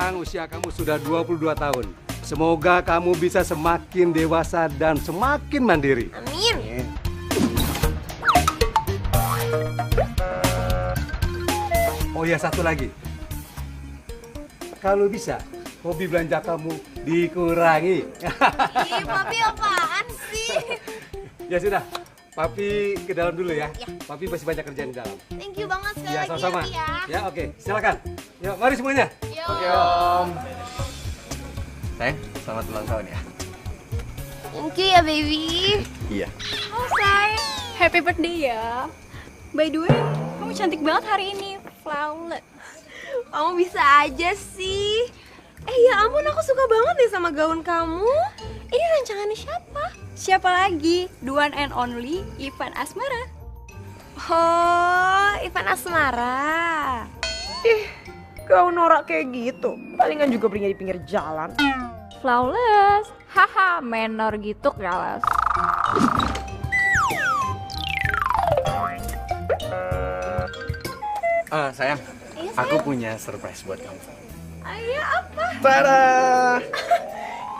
sekarang usia kamu sudah 22 tahun. Semoga kamu bisa semakin dewasa dan semakin mandiri. Amin. Oh ya, satu lagi. Kalau bisa, hobi belanja kamu dikurangi. Ih, Papi apaan sih? Ya sudah, Papi ke dalam dulu ya. Ya. Papi masih banyak kerjaan di dalam. Thank you banget sekali Ya, lagi sama-sama. ya, Pi ya. Ya, oke. Silakan. Yuk, mari semuanya. Yo. Oke Om. Sayang, selamat ulang tahun ya. Thank you ya, baby. Iya. Oh, say, happy birthday ya. By the way, kamu cantik banget hari ini, flawless. Kamu bisa aja sih. Ya ampun, aku suka banget deh sama gaun kamu. Ini rancangannya siapa? Siapa lagi? The one and only Ivan Asmara. Oh, Ivan Asmara. Gaun norak kayak gitu, palingan juga belinya di pinggir jalan. Flawless. Haha, menor gitu kelas. Sayang, aku punya surprise buat kamu. Ayah apa? Tada!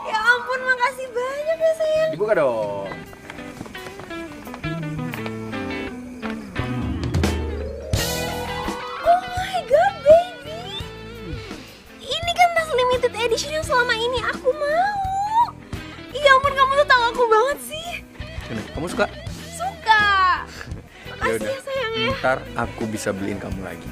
Ya ampun, makasih banyak ya sayang. Dibuka dong. Oh my god, baby. Ini kan tas limited edition yang selama ini aku mau. Ya ampun, kamu tuh tahu aku banget sih. Gimana, kamu suka? Suka. Makasih Yaudah, ya sayang ya. ntar aku bisa beliin kamu lagi.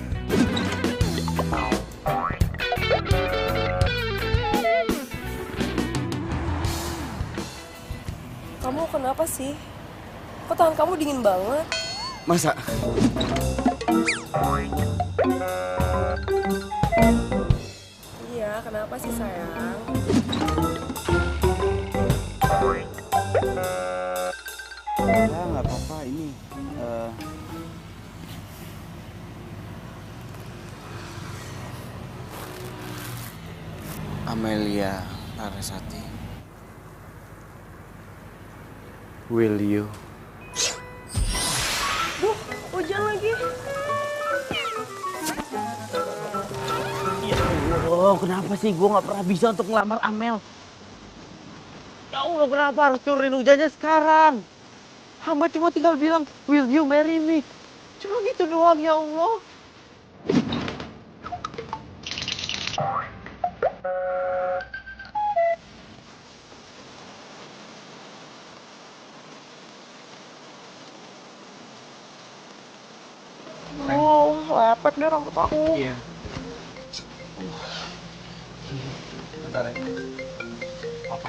Kamu kenapa sih? Kok tangan kamu dingin banget? Masa? Iya, kenapa sih sayang? Ya nggak apa-apa ini. Amelia Larasati. Will you? Hujan lagi. Ya Allah, kenapa sih gue nggak pernah bisa untuk ngelamar Amel? Ya Allah, kenapa harus turunin hujannya sekarang? Hamba cuma tinggal bilang, will you marry me? Cuma gitu doang, ya Allah. Oh, lepek deh rambut aku. Iya. Bentar ya. Apa?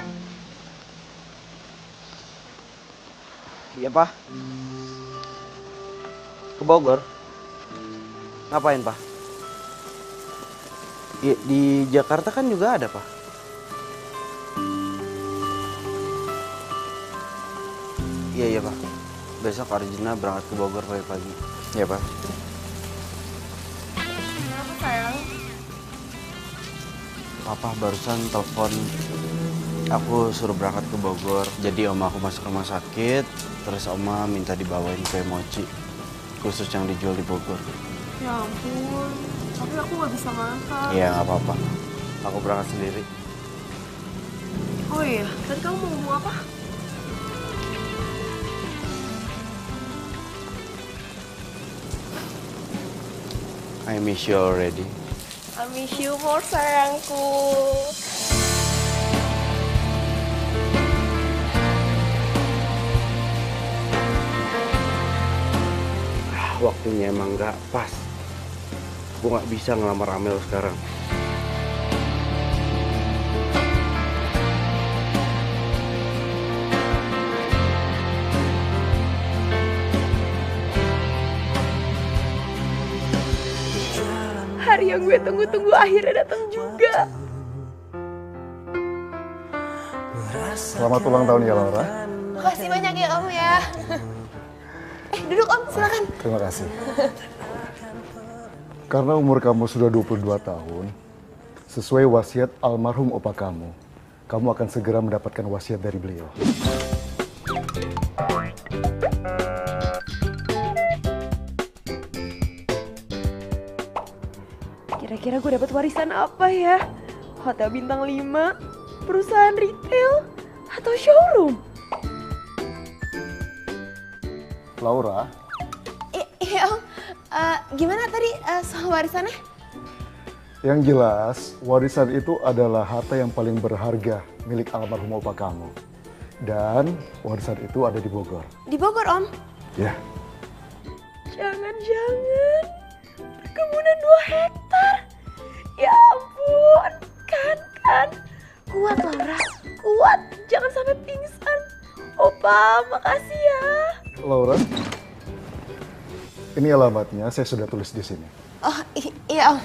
Iya, Pak. Ke Bogor. Ngapain, Pak? Di Jakarta kan juga ada, Pak. Iya, Pak. Besok Arjuna berangkat ke Bogor pagi-pagi. Iya, Pak. Kenapa sayang? Papa barusan telepon. Aku suruh berangkat ke Bogor. Jadi oma aku masuk rumah sakit. Terus oma minta dibawain kue mochi. Khusus yang dijual di Bogor. Ya ampun, tapi aku nggak bisa makan. Iya, nggak apa-apa. Aku berangkat sendiri. Oh iya, tadi kamu mau ngomong apa? I miss you already. I miss you more sayangku. Waktunya emang nggak pas. Gue nggak bisa ngelamar Amel sekarang. Hari yang gue tunggu-tunggu akhirnya datang juga. Selamat ulang tahun ya Laura. Makasih banyak ya Om ya. Duduk Om, silakan. Terima kasih. Karena umur kamu sudah 22 tahun, sesuai wasiat almarhum opa kamu akan segera mendapatkan wasiat dari beliau. Kira-kira gue dapat warisan apa ya? hotel bintang 5, perusahaan retail, atau showroom? Laura, Iya Om, gimana tadi soal warisannya? yang jelas warisan itu adalah harta yang paling berharga milik almarhum opa kamu. Dan warisan itu ada di Bogor. Di Bogor Om. Ya, Jangan-jangan perkebunan 2 hektar. Ya ampun, kan. Kuat Laura, kuat. Jangan sampai pingsan. Opa, makasih ya. Laura, ini alamatnya saya sudah tulis di sini. Oh iya Om.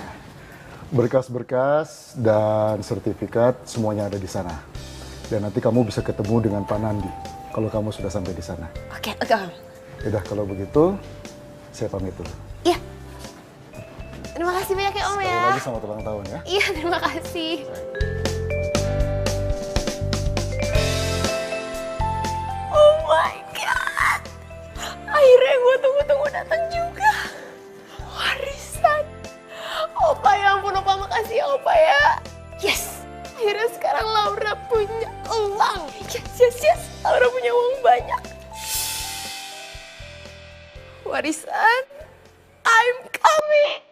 Berkas-berkas dan sertifikat semuanya ada di sana. Dan nanti kamu bisa ketemu dengan Pak Nandi kalau kamu sudah sampai di sana. Oke Om. Yaudah, kalau begitu saya pamit dulu. Iya. Terima kasih banyak ya Om Sekali ya. lagi selamat ulang tahun ya. Iya, terima kasih. Oh my god. Akhirnya gue tunggu-tunggu datang juga. Warisan. Opa ya ampun, Opa makasih ya Opa ya. Yes. Akhirnya sekarang Laura punya uang. Yes. Laura punya uang banyak. Warisan. I'm coming.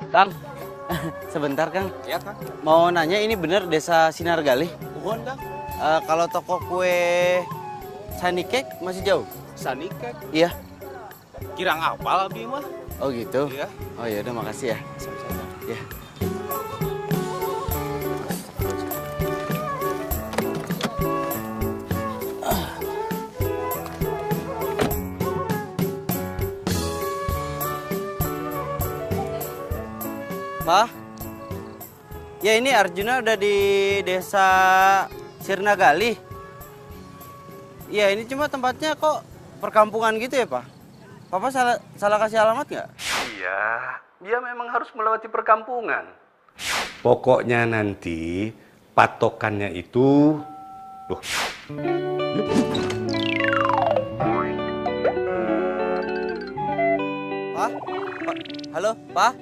Kang, sebentar Kang. Ya, Kang. Mau nanya ini bener desa Sinargali? Bukan, Kang. Kalau toko kue Sunny Cake masih jauh? Sunny Cake. Iya. Kirang apa lebih mah? Oh gitu? Iya. Oh ya udah makasih ya. Sama-sama. Ya. Pak, ya ini Arjuna udah di desa Sirnagali. Ya ini cuma tempatnya kok perkampungan gitu ya Pak? Papa salah kasih alamat nggak? Iya, dia memang harus melewati perkampungan. Pokoknya nanti patokannya itu... Loh. Pak? Halo, Pak?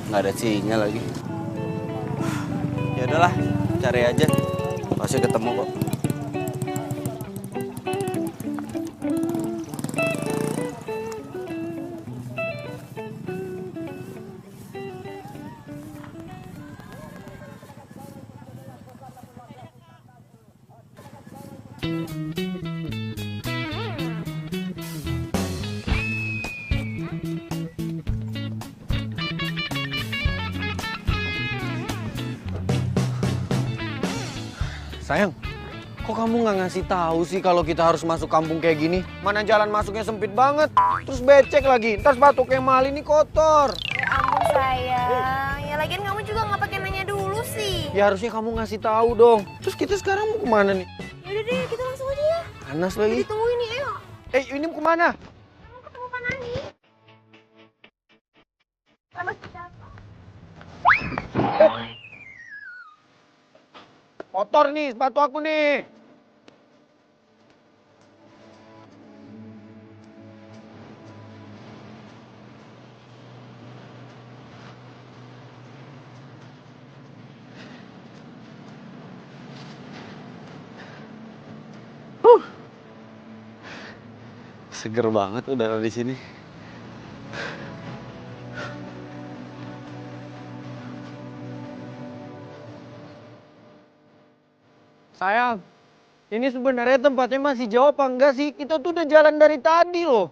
Nggak ada sinyal lagi. Ya udahlah, cari aja. Pasti ketemu kok. Sayang, kok kamu nggak ngasih tahu sih kalau kita harus masuk kampung kayak gini? Mana jalan masuknya sempit banget, terus becek lagi. Ntar sepatu Kemal ini kotor. Ya ampun sayang, ya lagian kamu juga nggak pakai nanya dulu sih. Ya harusnya kamu ngasih tahu dong. Terus kita sekarang mau kemana nih? Yaudah deh, kita langsung aja ya. Panas lagi. Ditungguin nih, ayo. Ini mau kemana? Mau ketemu Pak Nandi. Sama siapa? Kotor nih sepatu aku nih. Seger banget udara di sini. Sayang, ini sebenarnya tempatnya masih jauh apa enggak sih? Kita tuh udah jalan dari tadi loh.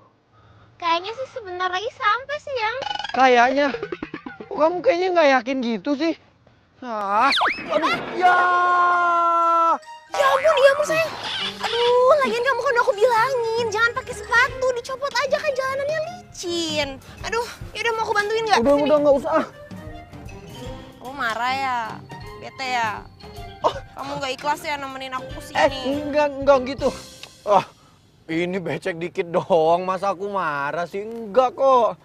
Kayaknya sih sebentar lagi sampai sih, Yang. Kayaknya. Kok kamu kayaknya nggak yakin gitu sih? Ah, aduh, ya. Ya ampun sayang. Aduh, lagian kamu kan aku bilangin jangan pakai sepatu, dicopot aja kan jalanannya licin. Aduh, yaudah mau aku bantuin nggak? Udah nggak usah. Kamu marah ya? Bete ya? Kamu nggak ikhlas ya nemenin aku kesini? Enggak gitu. Ah, ini becek dikit doang, masa aku marah sih? Enggak kok.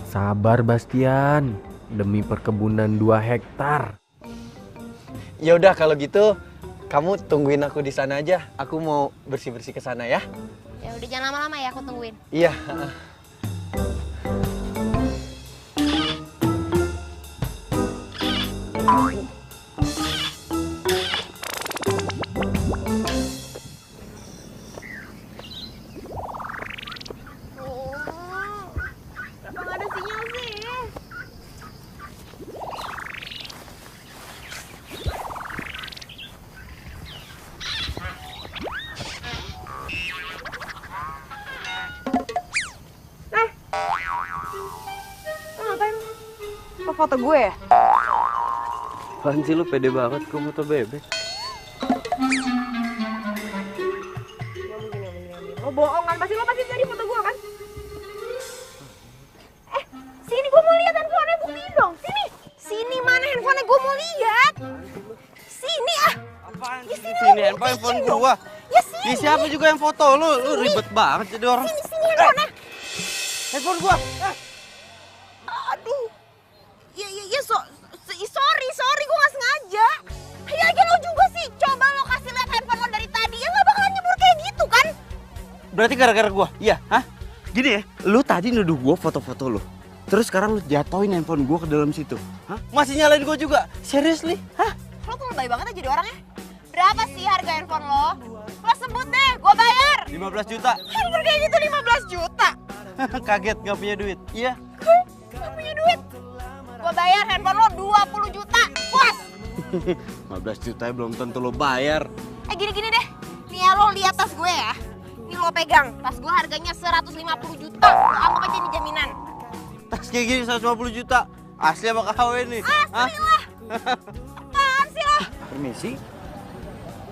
Sabar Bastian, demi perkebunan 2 hektar. Ya udah kalau gitu, kamu tungguin aku di sana aja. Aku mau bersih-bersih ke sana ya. Ya udah jangan lama-lama ya, aku tungguin. Iya. Kenapa nggak ada sinyal sih? Lo foto gue ya? Apaan sih lu pede banget kok foto bebek? Lo bohong kan? Pasti nyari foto gue kan? Sini gue mau lihat handphonenya, buktiin dong. Sini mana handphonenya, gue mau lihat. Sini ah. Apaan Ya, sih? sini, Sini lo handphone buktiin gua. Ya sini. Di siapa juga yang foto lu? Lu ribet banget jadi orang. Sini handphonenya. Handphone gua. Aduh. Sorry, gue gak sengaja. Ya lagi lo juga sih, coba lo kasih lihat handphone lo dari tadi. Ya gak bakalan nyebur kayak gitu kan? Berarti gara-gara gua? Iya, hah? Gini ya, lu tadi nuduh gua foto-foto lu. Terus sekarang lu jatoin handphone gua ke dalam situ. Hah? Masih nyalain gua juga? Seriously? Hah? Lo tuh lebay banget ya jadi orangnya. Berapa sih harga handphone lo? Lo sebut deh, gue bayar. 15 juta. Handphone kayak gitu 15 juta. Kaget gak punya duit. Iya. Gak punya duit. Gue bayar handphone lo 20 juta. Puas. 15 juta belum tentu lo bayar. Gini deh. Nih ya, lo lihat tas gue ya. Ini lo pegang. Tas gue harganya 150 juta. Lo anggap aja ini jaminan. Tas kayak gini 150 juta. Asli apa KW nih? Asli lah. Apaan sih lo? Permisi.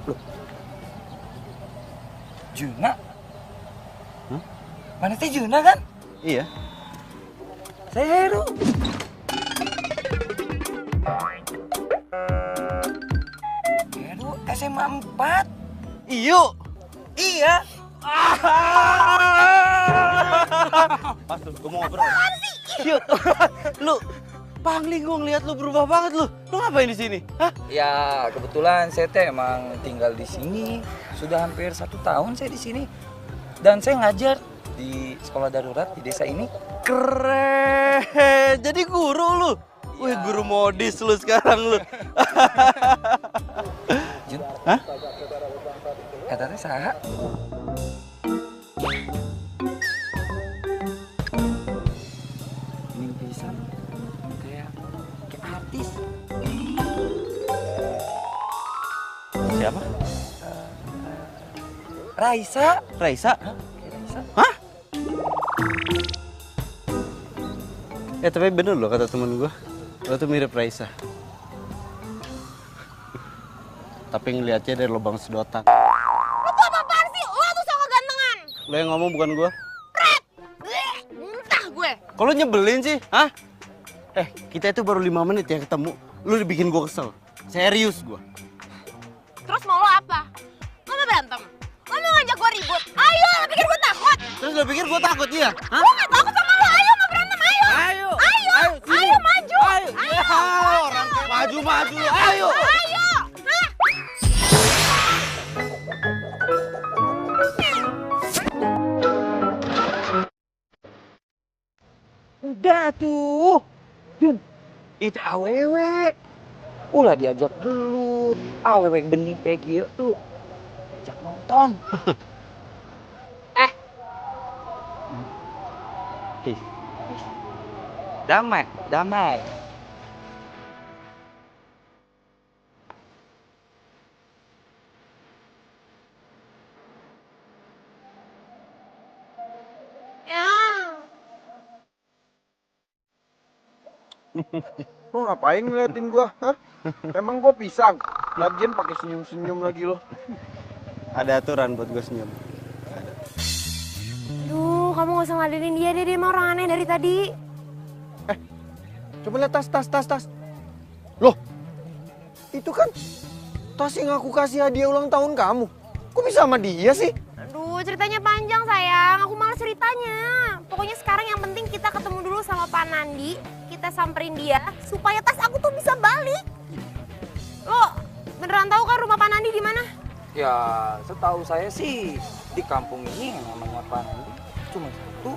Loh. Juna? Hah? Mana teh Juna kan? Iya. Saya Heru. Heru SMA 4. Iyo. Iya. Pas tuh, gue mau ngobrol. Yuk, lu pangling gue ngeliat lu berubah banget lu. Lu ngapain di sini? Hah? Ya kebetulan saya teh emang tinggal di sini sudah hampir 1 tahun saya di sini dan saya ngajar di sekolah darurat di desa ini. Keren. Jadi guru lu. Wih, guru modis lu sekarang lu. Jun, Hah? katanya saha? Mimpi sama kayak artis. Siapa? Raisa. Raisa? Raisa. Hah? Tapi bener loh kata temen gua. Lo tuh mirip Raisa. Tapi ngeliatnya dari lubang sedotan. Lo tuh apa-apaan sih? Lo tuh sok kegantengan. Lo yang ngomong bukan gua. Bleh, muntah gue. Kok lo nyebelin sih? Hah? Kita itu baru 5 menit ya ketemu. Lo udah bikin gua kesel. Serius gua. Terus mau lo apa? Lo mau berantem? Lo mau ngajak gue ribut? Ayo, lo pikir gue takut? Terus lo pikir gua takut iya? Hah? Gue gak takut sama lo. Ayo, mau berantem, ayo. Ayo. Ayo, sini. maju. Ayo. Ya, orang kayak maju. Ayo. Ayo. Hah? Udah tuh. Jun, itu awewe. Ulah diajak dulu. Awewe bening kayak gitu. Ajak nonton. Peace. Damai, damai. Lo ngapain ngeliatin gua? Hah? Emang gua pisang? Lagian pakai senyum-senyum lagi lo. Ada aturan buat gue senyum. Duh, kamu gak usah ngadenin dia deh, dia emang orang aneh dari tadi. Coba lihat tas. Loh, itu kan tas yang aku kasih hadiah ulang tahun kamu. Kok bisa sama dia sih? Aduh, ceritanya panjang sayang, aku malas ceritanya. Pokoknya sekarang yang penting kita ketemu dulu sama Pak Nandi, kita samperin dia supaya tas aku tuh bisa balik. Lo beneran tahu kan rumah Pak Nandi di mana? Ya, setahu saya sih di kampung ini yang namanya Pak Nandi cuma satu.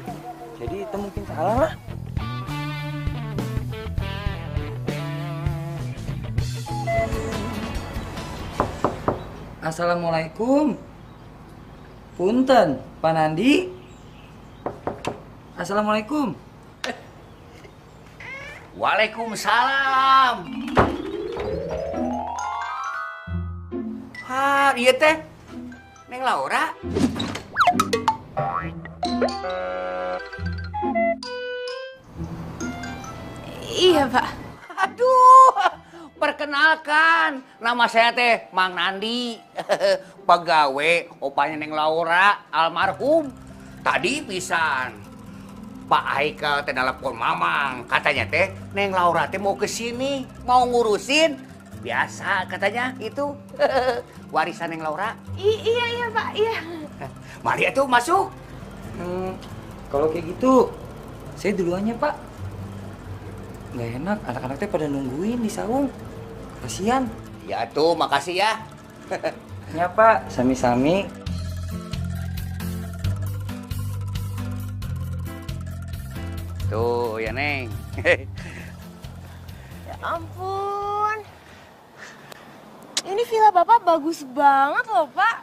Jadi itu mungkin salah lah. Assalamualaikum. Punten, Pak Nandi. Assalamualaikum. Waalaikumsalam. Ha, iya teh. Neng Laura. Iya, Pak. Aduh, perkenalkan. Nama saya teh Mang Nandi. Pegawai opanya Neng Laura, almarhum. Tadi pisan. Pak Haikal teh nelpon Mamang. Katanya teh Neng Laura teh mau kesini. Mau ngurusin. Biasa katanya itu. Warisan Neng Laura. Iya, Pak, iya. Mari atuh masuk. Kalau kayak gitu, saya duluannya Pak. Nggak enak, anak-anak teh pada nungguin di saung. Kasian. Ya tuh, makasih ya. Ya Pak, sami-sami. Tuh ya Neng. Ya ampun. Ini villa Bapak bagus banget loh, Pak.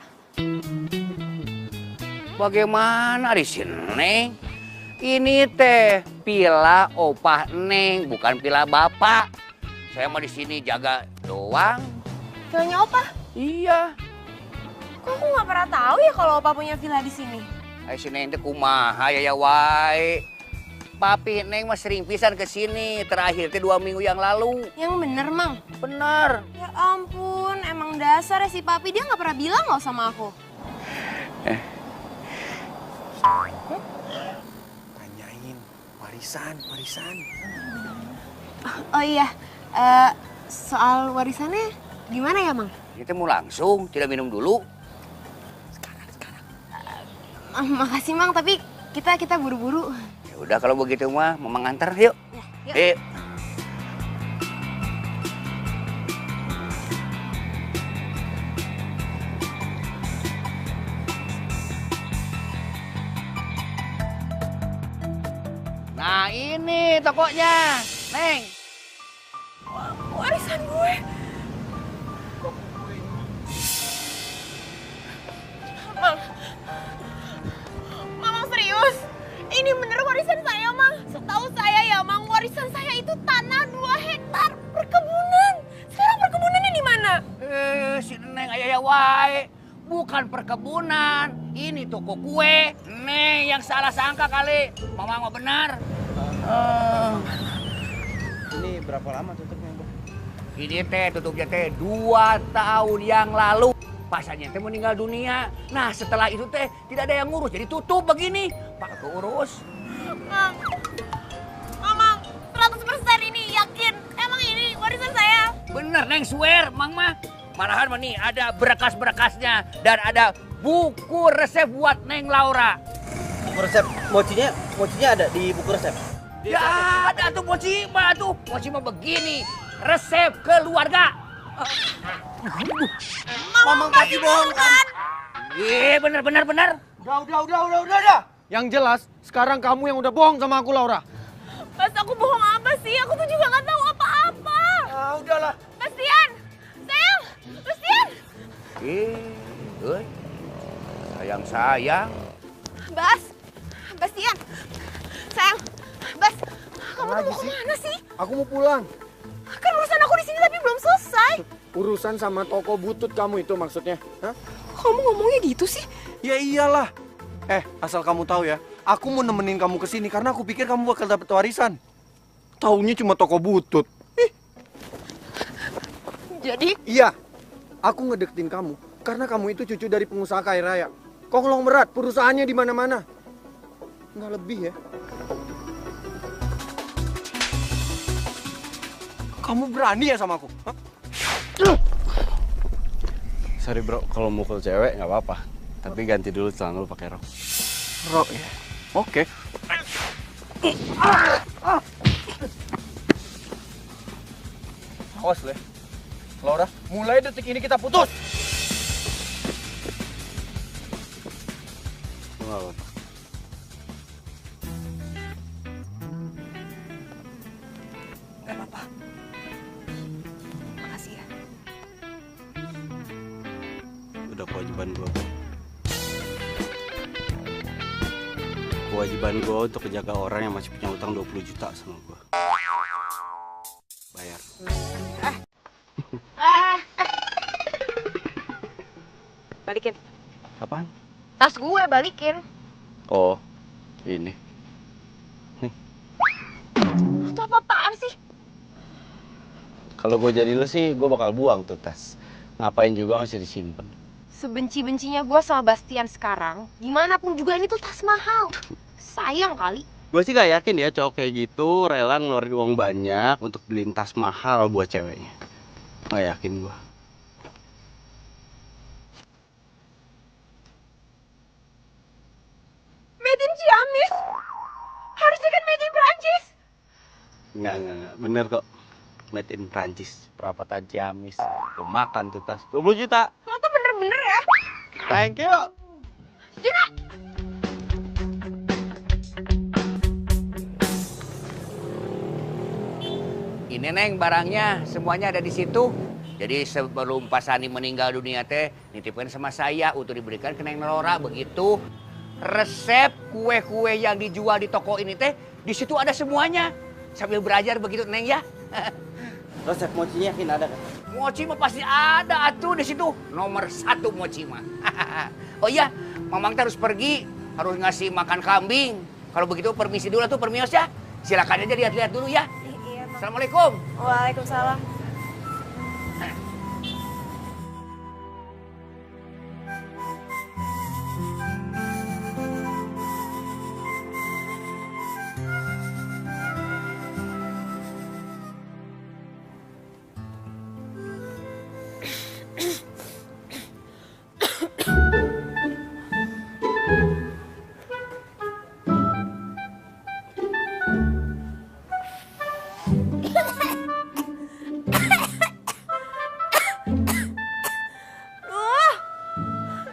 Bagaimana di sini Neng? Ini teh pila opah Neng, bukan pila Bapak. Saya mah di sini jaga doang. Villanya Opa? Iya. Kok aku nggak pernah tahu ya kalau Opa punya villa di sini? Ayo si Neng teh kumaha ya wae. Papi Neng mah sering pisan ke sini. Terakhir teh 2 minggu yang lalu. Yang bener, Mang? Bener. Ya ampun, emang dasar ya si Papi. Dia nggak pernah bilang loh sama aku. Tanyain warisan. Oh iya, soal warisannya gimana ya, Mang? Kita mau langsung, tidak minum dulu. Makasih, Mang, tapi kita buru-buru. Ya udah kalau begitu mah, Mamang antar yuk. Yuk. Yuk. Nah ini tokonya, Neng. Warisan gue. Mamang serius? Ini bener warisan saya, Mang. Setahu saya ya, Mang, warisan saya itu tanah 2 hektar perkebunan. Sekarang perkebunannya di mana? Si Neng ayah wae. Bukan perkebunan, ini toko kue. Neng yang salah sangka kali. Mama nggak benar. Ini berapa lama tutupnya, Bang? Ini teh tutupnya teh 2 tahun yang lalu. Pasannya teh meninggal dunia. Nah setelah itu teh tidak ada yang ngurus, jadi tutup begini. Pak keurus. Mang, Mamang 100% ini yakin. Emang ini warisan saya? Bener Neng swear, Mang mah. Malahan mah nih ada berkas-berkasnya dan ada buku resep buat Neng Laura. Buku resep, mochinya ada di buku resep. Ya ada tuh mochi mah begini. Resep keluarga. Mamang pasti bohong kan? Iya bener. Udah. Yang jelas, sekarang kamu yang udah bohong sama aku, Laura. Mas, aku bohong apa sih? Aku tuh juga nggak tahu apa-apa. Ah, udahlah. Bastian, sayang, Bastian. Sayang. Bastian, sayang, Kamu tuh mau kemana sih? Aku mau pulang. Kan urusan aku di sini tapi belum selesai. Urusan sama toko butut kamu itu maksudnya? Hah? Kamu ngomongnya gitu sih? Ya iyalah. Asal kamu tahu ya, aku mau nemenin kamu ke sini karena aku pikir kamu bakal dapet warisan. Taunya cuma toko butut. Jadi? Iya, aku ngedeketin kamu karena kamu itu cucu dari pengusaha kaya raya. Konglomerat, perusahaannya di mana-mana. Nggak lebih ya. Kamu berani ya sama aku? Hah? Sorry bro, kalau mukul cewek nggak apa-apa. Tapi ganti dulu celana lu pakai rok. Rok ya? Oke. Awas Le. Laura, mulai detik ini kita putus. Nggak apa-apa. Gak apa-apa. Makasih ya. Udah kewajiban gue. Kewajiban gue untuk menjaga orang yang masih punya utang 20 juta sama gue. Bayar. Balikin. Apaan? Tas gue balikin. Oh, ini. Nih. Itu apa-apaan sih? Kalau gue jadi lu sih, gue bakal buang tuh tas. Ngapain juga masih disimpan. Sebenci-bencinya gue sama Bastian sekarang, gimana pun juga ini tuh tas mahal. Sayang kali. Gue sih gak yakin ya cowok kayak gitu rela ngeluarin uang banyak untuk beliin tas mahal buat ceweknya. Gak yakin gue. Made in Ciamis? Harusnya kan made in Prancis. Enggak. Bener kok. Made in Prancis. Perapatan Ciamis. Tuh makan tuh tas. 20 juta. Lo tuh bener-bener ya. Thank you. Juna! Ini Neng barangnya semuanya ada di situ. Jadi sebelum Pak Sani meninggal dunia teh nitipin sama saya untuk diberikan ke Neng Laura begitu. Resep kue-kue yang dijual di toko ini teh di situ ada semuanya. Sambil belajar begitu Neng ya. Resep mochinya yakin ada kan? Mochi mah pasti ada atuh di situ. Nomor 1 mochi mah. Oh iya, Mamang teh harus pergi, harus ngasih makan kambing. Kalau begitu permisi dulu tuh permios ya. Silakan aja lihat-lihat dulu ya. Iya, Assalamualaikum. Waalaikumsalam.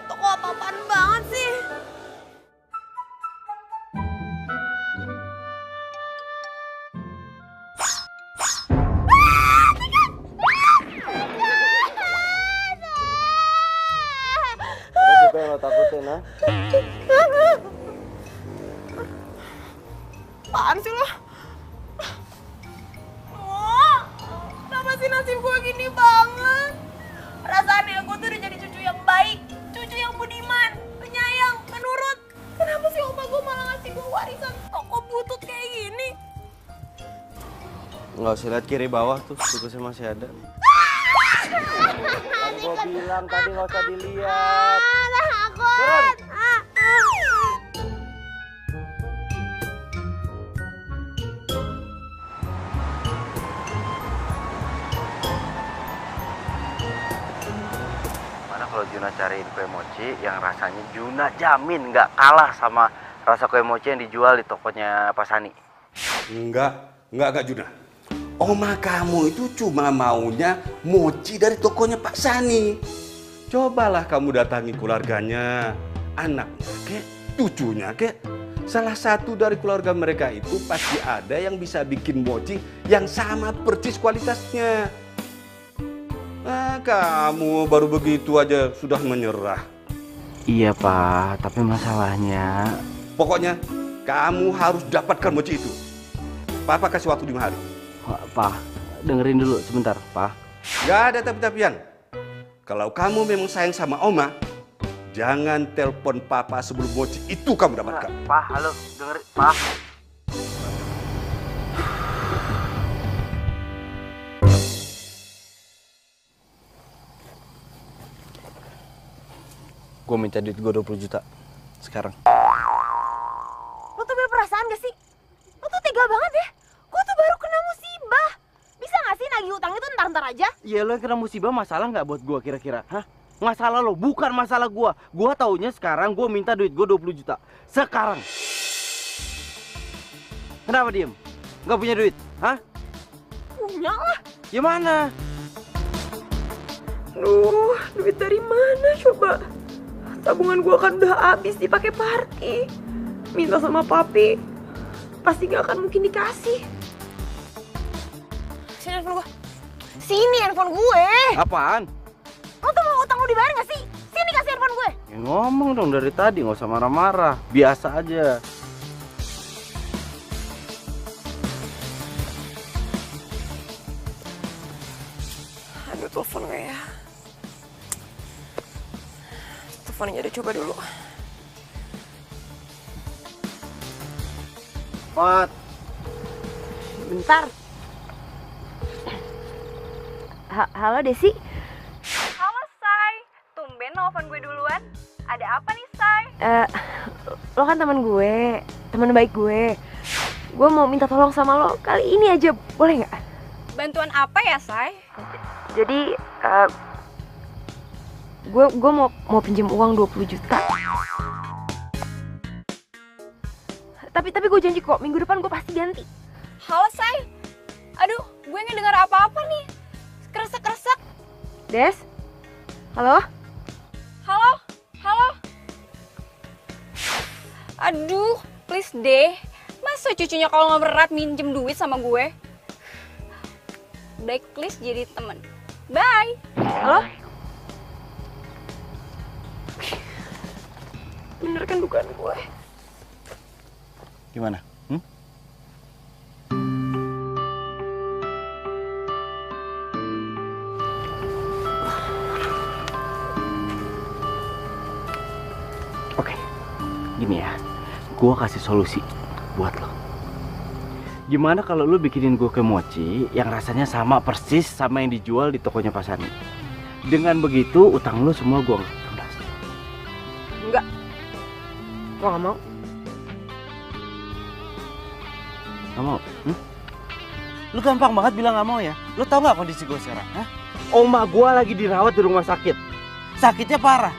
Toko apa-apaan banget sih? Apa yang lo takutin, ha? Apaan sih lo? Oh, kenapa sih nasib gue gini banget? Rasanya gue tuh udah jadi cucu yang baik, cucu yang budiman, penyayang, penurut. Kenapa sih opa gue malah ngasih gue warisan toko butut kayak gini? Nggak usah lihat kiri bawah tuh, tugasnya masih ada. Kan gue bilang tadi nggak usah dilihat. Takut. Mana kalau Juna cariin kue mochi yang rasanya Juna jamin nggak kalah sama rasa kue mochi yang dijual di tokonya Pak Sani. Enggak Juna. Oma kamu itu cuma maunya mochi dari tokonya Pak Sani. Cobalah kamu datangi keluarganya, anaknya kek, cucunya kek. Salah satu dari keluarga mereka itu pasti ada yang bisa bikin mochi yang sama persis kualitasnya. Nah, kamu baru begitu aja sudah menyerah. Iya Pak, tapi masalahnya... Pokoknya kamu harus dapatkan mochi itu. Papa kasih waktu 5 hari. Pak, dengerin dulu sebentar, Pak. Gak ada tapi-tapian. Kalau kamu memang sayang sama Oma, jangan telepon Papa sebelum mochi itu kamu dapatkan. Pak, halo, dengerin, Pak. Gue minta duit gue 20 juta sekarang. Lo tuh berperasaan gak sih? Lo tuh tega banget ya. Gue tuh baru kena musibah. Bisa gak sih nagih utang itu ntar-ntar aja? Iya, lo yang kena musibah masalah nggak buat gue kira-kira? Hah? Masalah lo, bukan masalah gue. Gue taunya sekarang gue minta duit gue 20 juta. Sekarang. Kenapa diem? Nggak punya duit? Hah? Punya lah. Gimana? Duh, duit dari mana coba? Tabungan gua kan udah habis dipakai party. Minta sama papi, pasti gak akan mungkin dikasih. Sini handphone gue. Sini handphone gue. Apaan? Lo tuh mau utang lo dibayar gak sih? Sini kasih handphone gue. Ya, ngomong dong dari tadi, nggak usah marah-marah. Biasa aja. Aduh, telepon gak ya? Teleponnya udah coba dulu. Mat. Bentar. Halo Desi. Halo, Say. Tumben nelfon gue duluan. Ada apa nih, Say? Lo kan teman gue, teman baik gue. Gue mau minta tolong sama lo kali ini aja, boleh nggak? Bantuan apa ya, Say? Jadi gue mau pinjam uang 20 juta. Tapi gue janji kok minggu depan gue pasti ganti. Halo, Say. Aduh, gue nggak dengar apa-apa nih. Kresek-kresek. Des? Halo? Halo? Halo? Aduh, please deh. Masa cucunya kalau nggak berat minjem duit sama gue? Blacklist jadi temen. Bye. Halo? Bener kan dugaan gue? Gimana? Oke, gini ya, gue kasih solusi buat lo. Gimana kalau lu bikinin gue mochi yang rasanya sama persis sama yang dijual di tokonya Pak Sani? Dengan begitu utang lu semua gue lunas. Enggak. Gue gak mau. Gak mau? Lu gampang banget bilang gak mau ya? Lu tau gak kondisi gue sekarang? Hah? Oma gue lagi dirawat di rumah sakit. Sakitnya parah.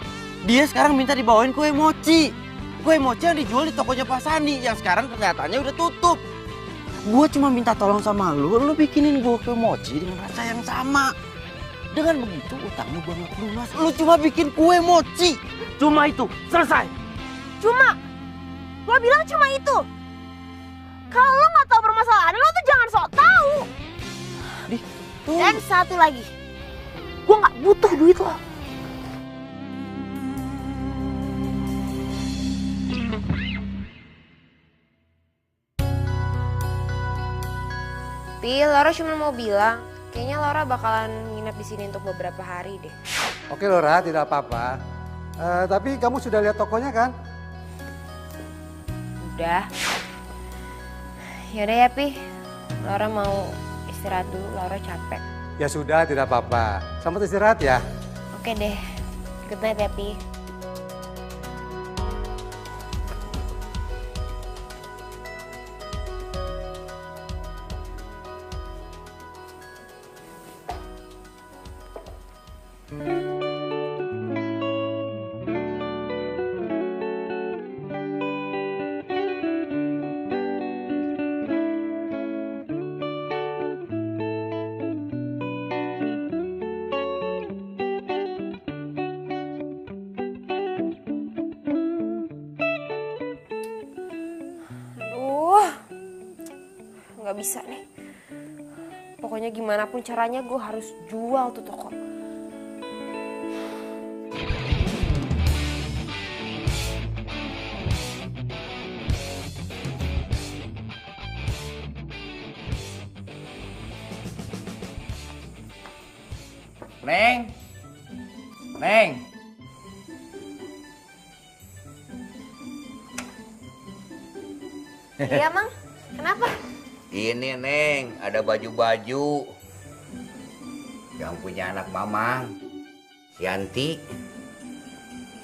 Dia sekarang minta dibawain kue mochi. Kue mochi yang dijual di tokonya Pak Sani yang sekarang kenyataannya udah tutup. Gue cuma minta tolong sama lu bikinin gue kue mochi dengan rasa yang sama. Dengan begitu utang lu gue gak lunas. Lu cuma bikin kue mochi. Cuma itu, selesai. Cuma? Lo bilang cuma itu? Kalau lo gak tahu permasalahan lo tuh jangan sok tahu. Dan satu lagi, gue gak butuh duit lo. Pi, Laura cuma mau bilang, kayaknya Laura bakalan nginep di sini untuk beberapa hari deh. Oke Laura, tidak apa-apa. Tapi kamu sudah lihat tokonya kan? Udah. Yaudah ya Pi, Laura mau istirahat dulu, Laura capek. Ya sudah, tidak apa-apa. Selamat istirahat ya. Oke deh, good night ya Pi. Nggak bisa nih. Pokoknya gimana pun caranya gue harus jual tuh toko. Neng. Neng. Iya, Mang. Kenapa? Ini, Neng, ada baju-baju yang punya anak Mamang, Yanti.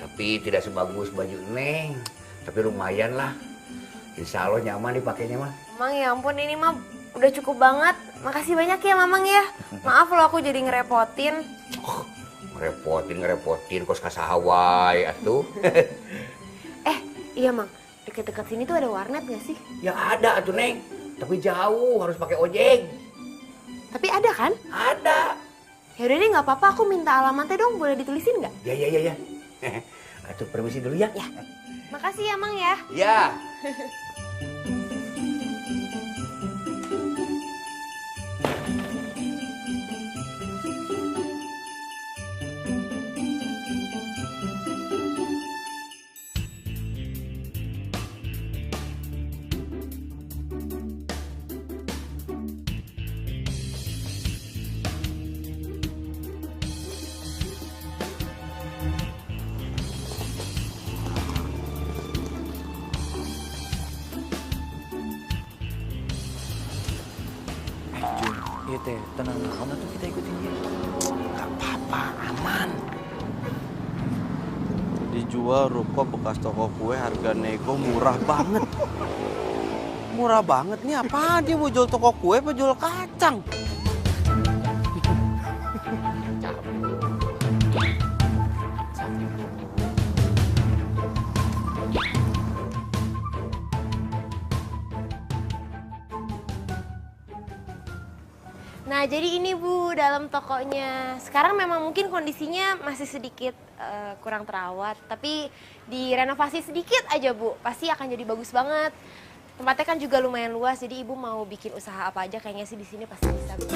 Tapi tidak sebagus baju Neng, tapi lumayan lah. Insya Allah nyaman dipakainya mah. Mang, ya ampun, ini mah udah cukup banget. Makasih banyak ya, Mamang ya. Maaf loh aku jadi ngerepotin. Ngerepotin, kos kasahawai atuh. Iya, Mang. Deket-deket sini tuh ada warnet gak sih? Ya ada atuh, Neng. Tapi jauh, harus pakai ojek. Tapi ada kan? Ada. Yaudah deh, nggak apa-apa. Aku minta alamatnya dong. Boleh ditulisin nggak? Ya. Atuh permisi dulu ya. Ya. Makasih ya, Mang ya. Ya. Iya teh, tenang banget tuh kita ikutin dia. Gak apa-apa, aman. Dijual ruko bekas toko kue harga nego murah banget. Murah banget nih, apaan dia mau jual toko kue apa jual kacang? Nah, jadi ini Bu, dalam tokonya. Sekarang memang mungkin kondisinya masih sedikit kurang terawat, tapi direnovasi sedikit aja Bu, pasti akan jadi bagus banget. Tempatnya kan juga lumayan luas, jadi Ibu mau bikin usaha apa aja kayaknya sih di sini pasti bisa. Bu.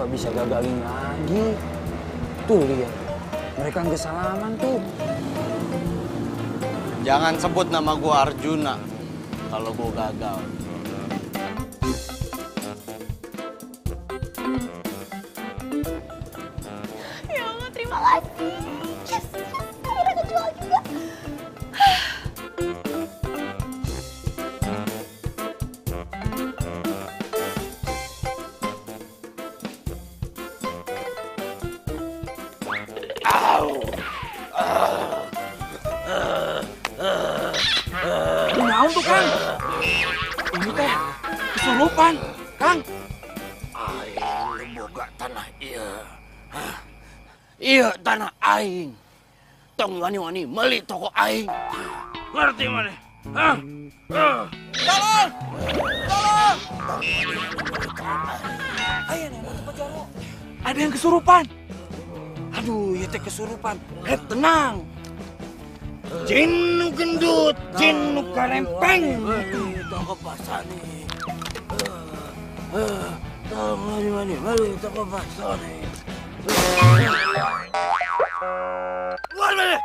Bisa gagalin lagi. Tuh lihat, mereka nggak salaman tuh. Jangan sebut nama gua Arjuna kalau gua gagal. Ya Allah, terima kasih. Yes, akhirnya kejual juga. Naon tuh, Kang? Ini teh kesurupan, Kang. Aing boga tanah ieu. Iya, tanah aing. Tong wani-wani meuli toko aing. Ngerti mana? Hah? Tolong! Tolong! Ada yang kesurupan. Aduh, ya teh kesurupan. Tenang. Jin nu gendut, jin nu karempeng. Toko pasani. Tong wani-wani meuli toko pasani. Keluar mana?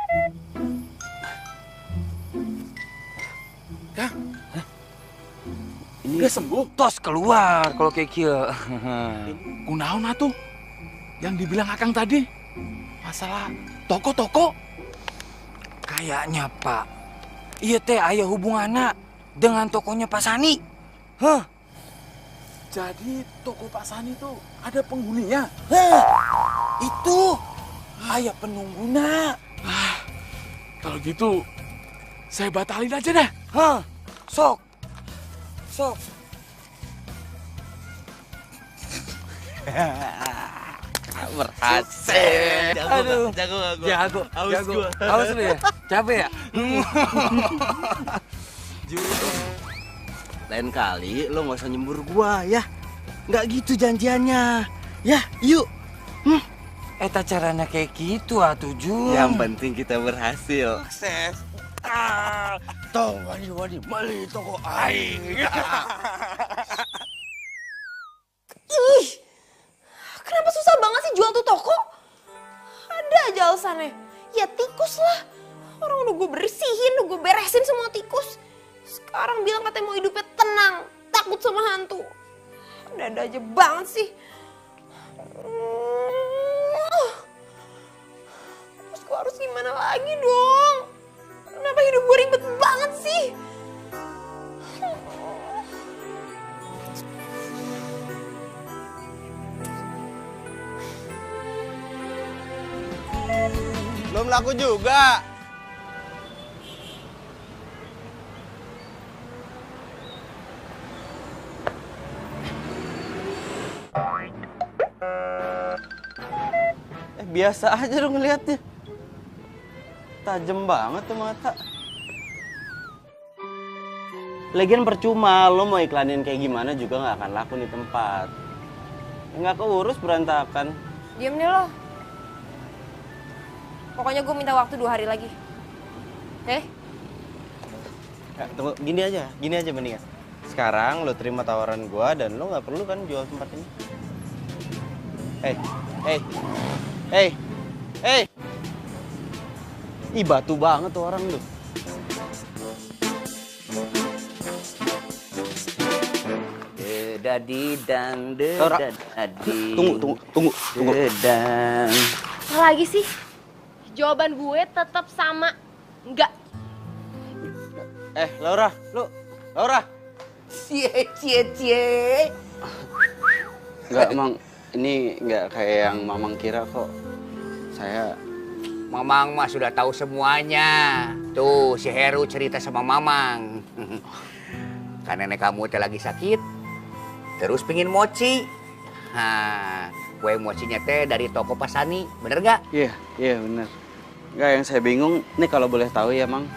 Kang? Ini udah sembuh? Tos keluar kalau kayak kieu. Kunaon atuh? Yang dibilang Akang tadi? Masalah toko-toko? Kayaknya, Pak. Iya teh aya hubunganna dengan tokonya Pak Sani. Hah? Jadi toko Pak Sani tuh ada penghuninya? Itu aya penungguna. Kalau gitu saya batalin aja dah. Hah? Sok. Sok. Berhasil. Aduh. Jago. Awas lu ya. Capek ya? lain kali lo nggak usah nyembur gua ya. Nggak gitu janjiannya. Ya, yuk. Eta caranya kayak gitu atuh Jun. Yang penting kita berhasil. Sukses. Tong wani beli toko aing. Ih, kenapa susah banget sih jual tuh toko? Ada aja alasannya. Ya tikus lah. Orang udah gue bersihin, udah gue beresin semua tikus. Sekarang bilang katanya mau hidupnya tenang, takut sama hantu. Ada aja banget sih. Terus gue harus gimana lagi dong? Kenapa hidup gue ribet banget sih? Belum laku juga. Biasa aja dong ngeliatnya. Tajem banget tuh mata. Lagian percuma, lo mau iklanin kayak gimana juga nggak akan laku di tempat. Nggak keurus berantakan. Diam deh lo. Pokoknya gue minta waktu 2 hari lagi. Oke? Ya, tunggu, gini aja mendingan. Sekarang lo terima tawaran gua dan lo nggak perlu kan jual tempat ini. Hey. Ih, batu banget tuh orang tuh. Dadi dang dadi. Tunggu. Dedang. Apa lagi sih? Jawaban gue tetap sama. Enggak. Laura. Cie. Enggak, Mang. Ini nggak kayak yang Mamang kira kok. Mamang mah sudah tahu semuanya. Tuh, si Heru cerita sama Mamang. Kan nenek kamu teh lagi sakit. Terus pengin mochi. Nah, kue mochinya teh dari toko Pasani. Bener nggak? Iya bener. Nggak, yang saya bingung, nih kalau boleh tahu ya, Mang.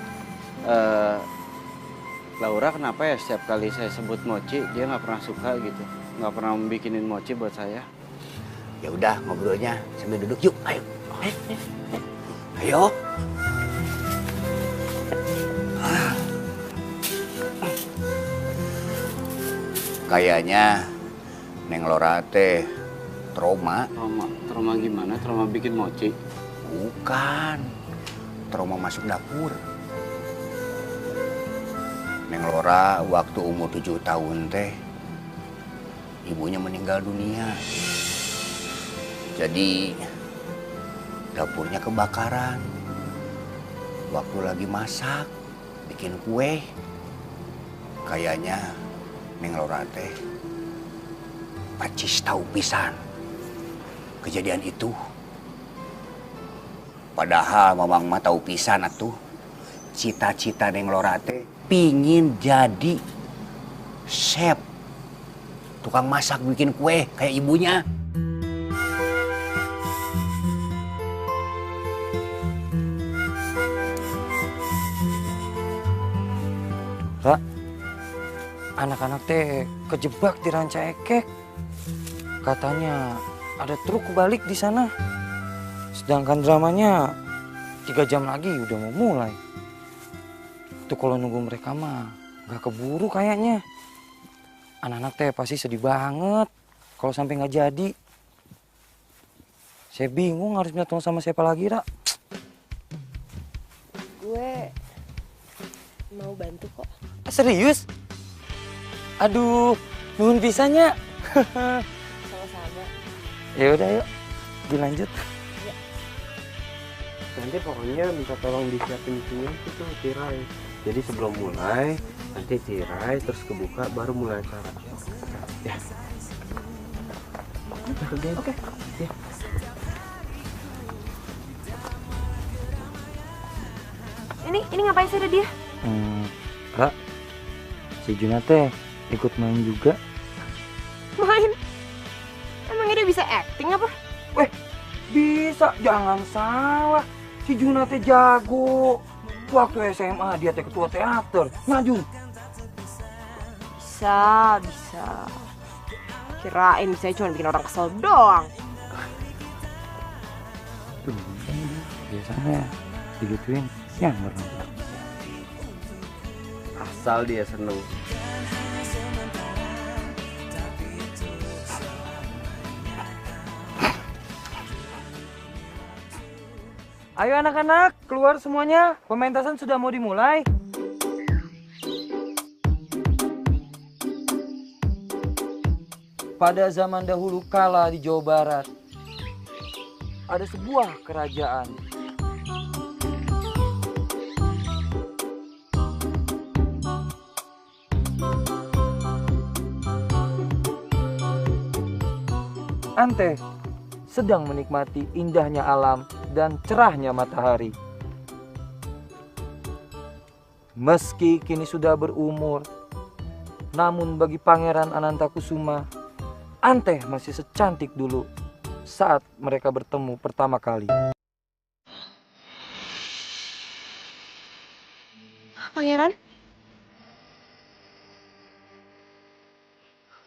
Laura kenapa ya setiap kali saya sebut mochi, dia nggak pernah suka gitu. Nggak pernah bikinin mochi buat saya. Ya udah, ngobrolnya sambil duduk yuk. Ayo. Kayaknya Neng Laura teh trauma. Trauma gimana? Trauma bikin mochi? Bukan. Trauma masuk dapur. Neng Laura waktu umur 7 tahun teh ibunya meninggal dunia. Jadi dapurnya kebakaran. Waktu lagi masak, bikin kue. Kayaknya Neng Laura teh percis tahu pisan kejadian itu. Padahal Mamang mah tahu pisan atuh. Cita-cita Neng Laura teh pingin jadi chef. Tukang masak bikin kue kayak ibunya. Ra, anak-anak teh kejebak di ranca ekek. Katanya ada truk balik di sana. Sedangkan dramanya 3 jam lagi udah mau mulai. Itu kalau nunggu mereka mah nggak keburu kayaknya. Anak-anak teh pasti sedih banget kalau sampai nggak jadi. Saya bingung harus minta tolong sama siapa lagi, Ra. Gue mau bantu kok. Serius? Aduh, nuhun pisahnya. Sama-sama. Ya udah yuk, dilanjut. Ya. Nanti pokoknya minta tolong disiapin senyum itu tirai. Jadi sebelum mulai, nanti tirai terus kebuka baru mulai acara. Ya. Oke. Ya. Ini ngapain sih ada dia? Kak, si Juna teh ikut main juga. Main? Emangnya dia bisa acting apa? Bisa, jangan salah. Si Juna teh jago. Waktu SMA dia teh ketua teater. Nah Jun. Bisa, bisa. Kirain bisa cuma bikin orang kesel doang. Biasanya digituin yang berenang. Asal dia seneng. Ayo anak-anak, keluar semuanya. Pementasan sudah mau dimulai. Pada zaman dahulu kala di Jawa Barat, ada sebuah kerajaan. Ante sedang menikmati indahnya alam dan cerahnya matahari. Meski kini sudah berumur, namun bagi Pangeran Anantakusuma, Ante masih secantik dulu saat mereka bertemu pertama kali. Pangeran?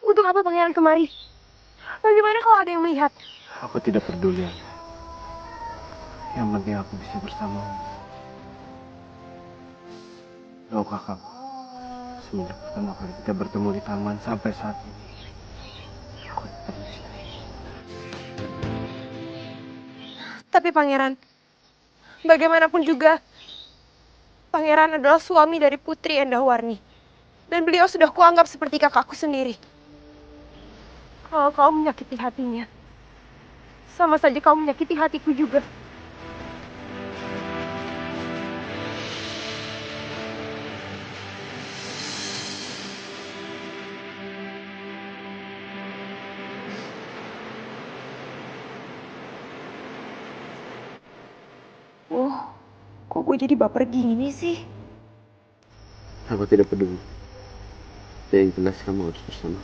Untuk apa Pangeran kemari? Bagaimana kalau ada yang melihat? Aku tidak peduli. Yang penting aku bisa bersamamu. Tahukah kamu, semenjak pertama kali kita bertemu di taman sampai saat ini, aku tetap di sini. Tapi Pangeran, bagaimanapun juga, Pangeran adalah suami dari Putri Endahwarni. Dan beliau sudah kuanggap seperti kakakku sendiri. Kalau kau menyakiti hatinya, sama saja kau menyakiti hatiku juga. Kok gue jadi baper gini sih? Aku tidak peduli. Yang jelas kamu harus bersama.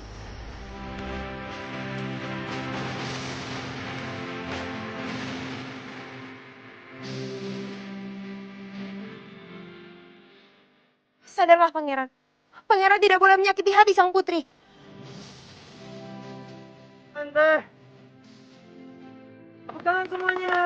Sadarlah Pangeran. Pangeran tidak boleh menyakiti hati sang putri. Ante, tepuk tangan semuanya.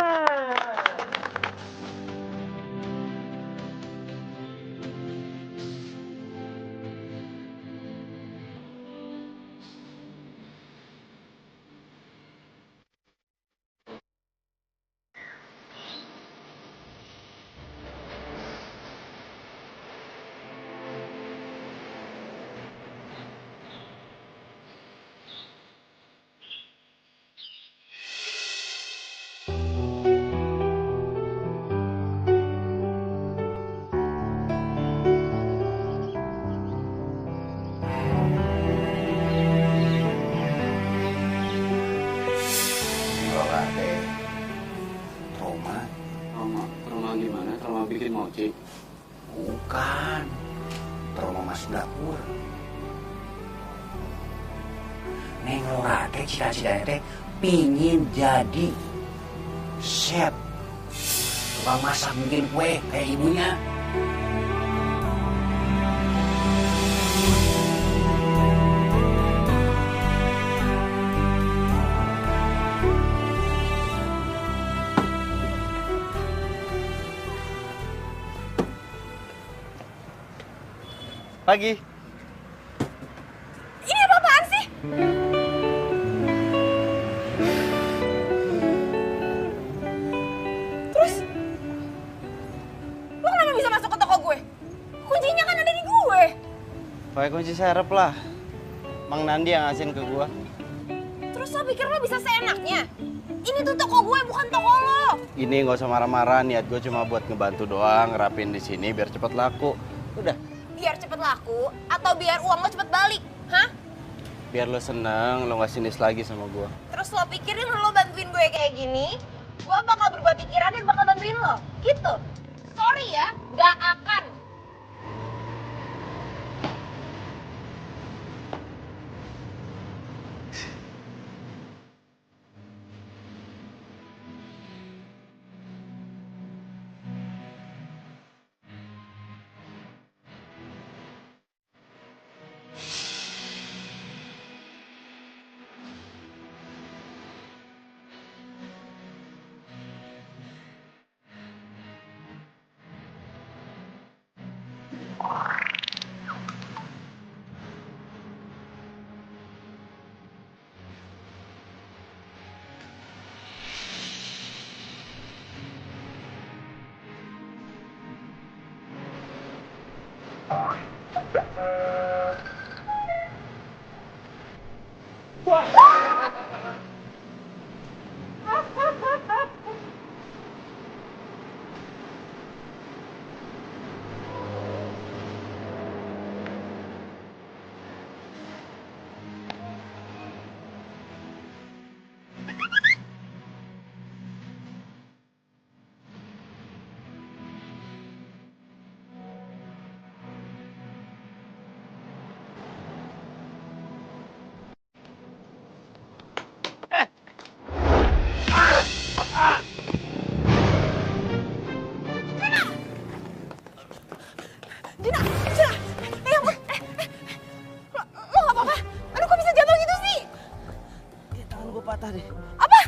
Trauma gimana? Trauma bikin mochi? Bukan. Trauma masuk dapur. Neng Lora teh cita-citanya teh pingin jadi chef. Tukang masak bikin kue kayak ibunya. Pagi. Ini apa-apaan sih? Terus, lo kenapa bisa masuk ke toko gue? Kuncinya kan ada di gue. Pakai kunci serep lah. Mang Nandi yang ngasihin ke gua. Terus lo pikir lo bisa seenaknya? Ini tuh toko gue, bukan toko lo. Ini nggak usah marah-marah, niat gue cuma buat ngebantu doang, ngerapin di sini biar cepet laku. Udah. Biar cepet laku atau biar uang lo cepet balik? Hah? Biar lo seneng, lo nggak sinis lagi sama gua. Terus lo pikirin lo bantuin gue kayak gini, gue bakal berubah pikiran dan bakal bantuin lo? Gitu? Sorry ya, gak akan. Dina, ya ampun, lo nggak apa-apa? Aduh, kok bisa jatuh gitu sih? Tangan gue patah deh. Apa?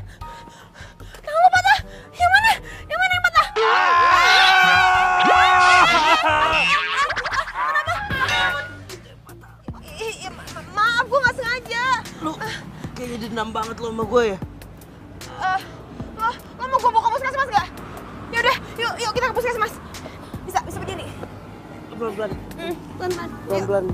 Tangan lo patah? Yang mana? Yang mana yang patah? Kenapa? Maaf, gue nggak sengaja. Lu kayaknya dendam banget lo sama gue ya? Lo mau gue bawa ke puskesmas nggak? Yaudah, yuk kita ke puskesmas. Bisa berdiri. Pelan-pelan. Pelan-pelan. Pelan-pelan.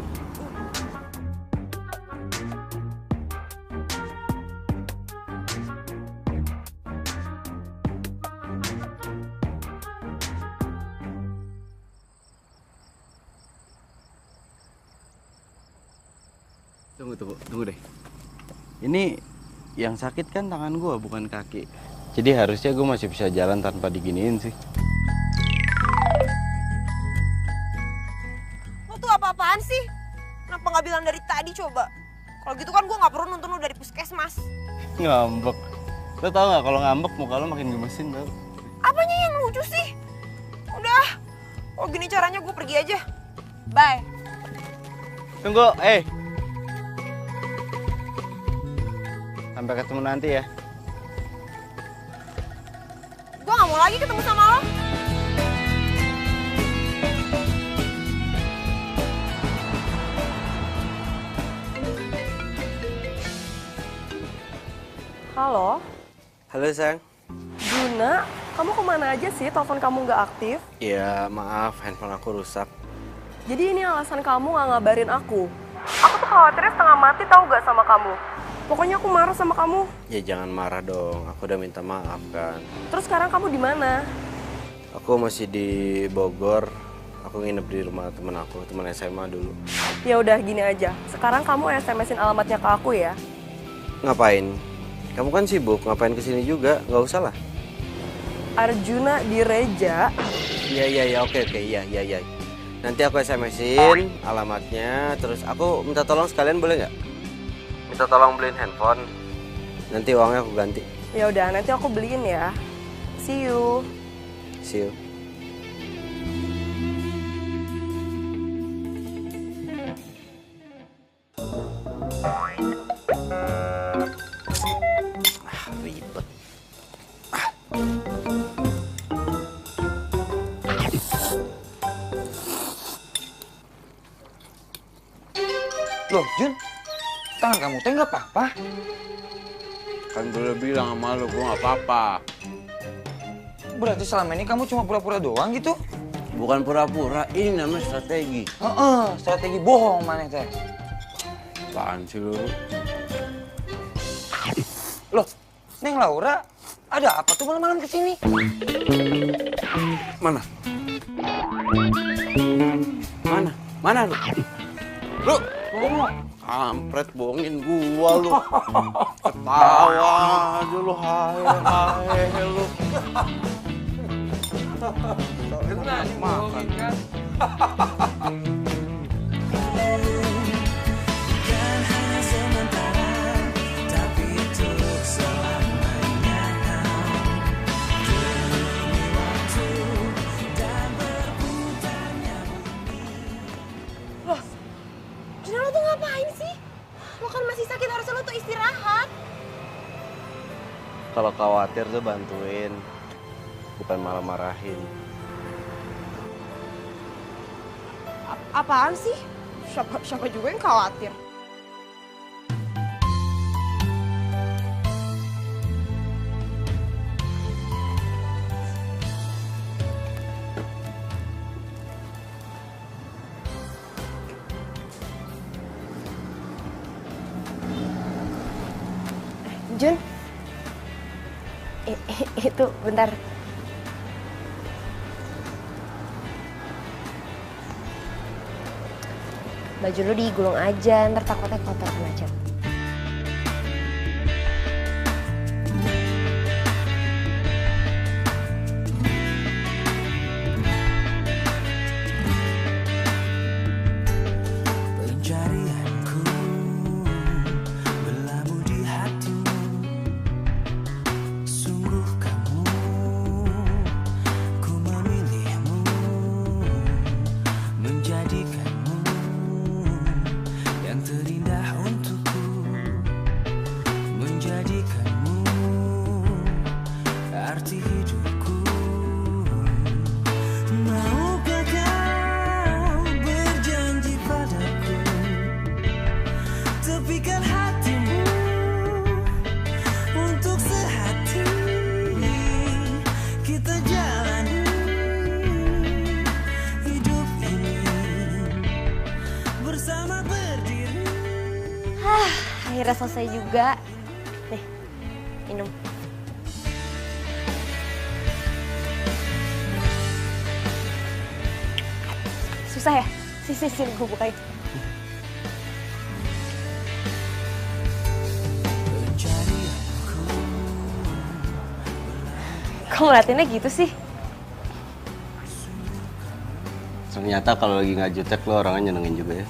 Tunggu deh. Ini yang sakit kan tangan gua bukan kaki. Jadi harusnya gua masih bisa jalan tanpa diginiin sih. Lo tuh apa-apaan sih? Kenapa nggak bilang dari tadi coba? Kalau gitu kan gue nggak perlu nuntun lo dari puskesmas. Ngambek. Lo tau gak kalau ngambek muka lo makin gemesin tau? Apanya yang lucu sih? Udah, kalau gini caranya gue pergi aja. Bye. Tunggu, Sampai ketemu nanti ya. Gue nggak mau lagi ketemu sama lo. Halo, Halo sayang. Juna, kamu kemana aja sih? Telepon kamu nggak aktif? Ya maaf, handphone aku rusak. Jadi ini alasan kamu nggak ngabarin aku. Aku tuh khawatirnya setengah mati tahu gak sama kamu. Pokoknya aku marah sama kamu. Ya jangan marah dong, aku udah minta maaf kan. Terus sekarang kamu di mana? Aku masih di Bogor. Aku nginep di rumah temen aku, temen SMA dulu. Ya udah gini aja. Sekarang kamu SMS-in alamatnya ke aku ya. Ngapain? Kamu kan sibuk, ngapain kesini juga? Nggak usah lah. Arjuna Direja. Iya, oke, iya. Nanti aku SMS-in alamatnya, terus aku minta tolong sekalian boleh nggak? Minta tolong beliin handphone, nanti uangnya aku ganti. Ya udah, nanti aku beliin ya. See you. See you. Ribet. Loh, Jun, tangan kamu teh nggak apa-apa? Kan gue udah bilang sama lo, gue nggak apa-apa. Berarti selama ini kamu cuma pura-pura doang gitu? Bukan pura-pura, ini namanya strategi. Strategi bohong mana teh? Apaan sih lo? Loh, Neng Laura, ada apa tuh malam-malam kesini? Mana? Mana lu? Lu, kampret bohongin gua lu. Ketawa aja lu, hai lu. Makan kan? Dina, lo tuh ngapain sih? Lo kan masih sakit, harusnya lo tuh istirahat. Kalau khawatir tuh bantuin, bukan malah marahin. Apaan sih? Siapa juga yang khawatir? Jun, itu bentar. Baju lu digulung aja, ntar takutnya kotor kena cat. Pencarianku berlabuh di hatimu. Sungguh kamu, ku memilihmu, menjadikanmu yang terindah untukku, menjadikanmu arti hidupku. Maukah kau berjanji padaku, tepikan hatimu untuk sehati, kita jalani hidup ini bersama berdiri. Akhirnya selesai juga. Nih, minum. Susah ya? Sini gue bukain. Kok ngeliatinnya gitu sih? Ternyata kalau lagi nggak jutek lo orangnya nyenengin juga ya.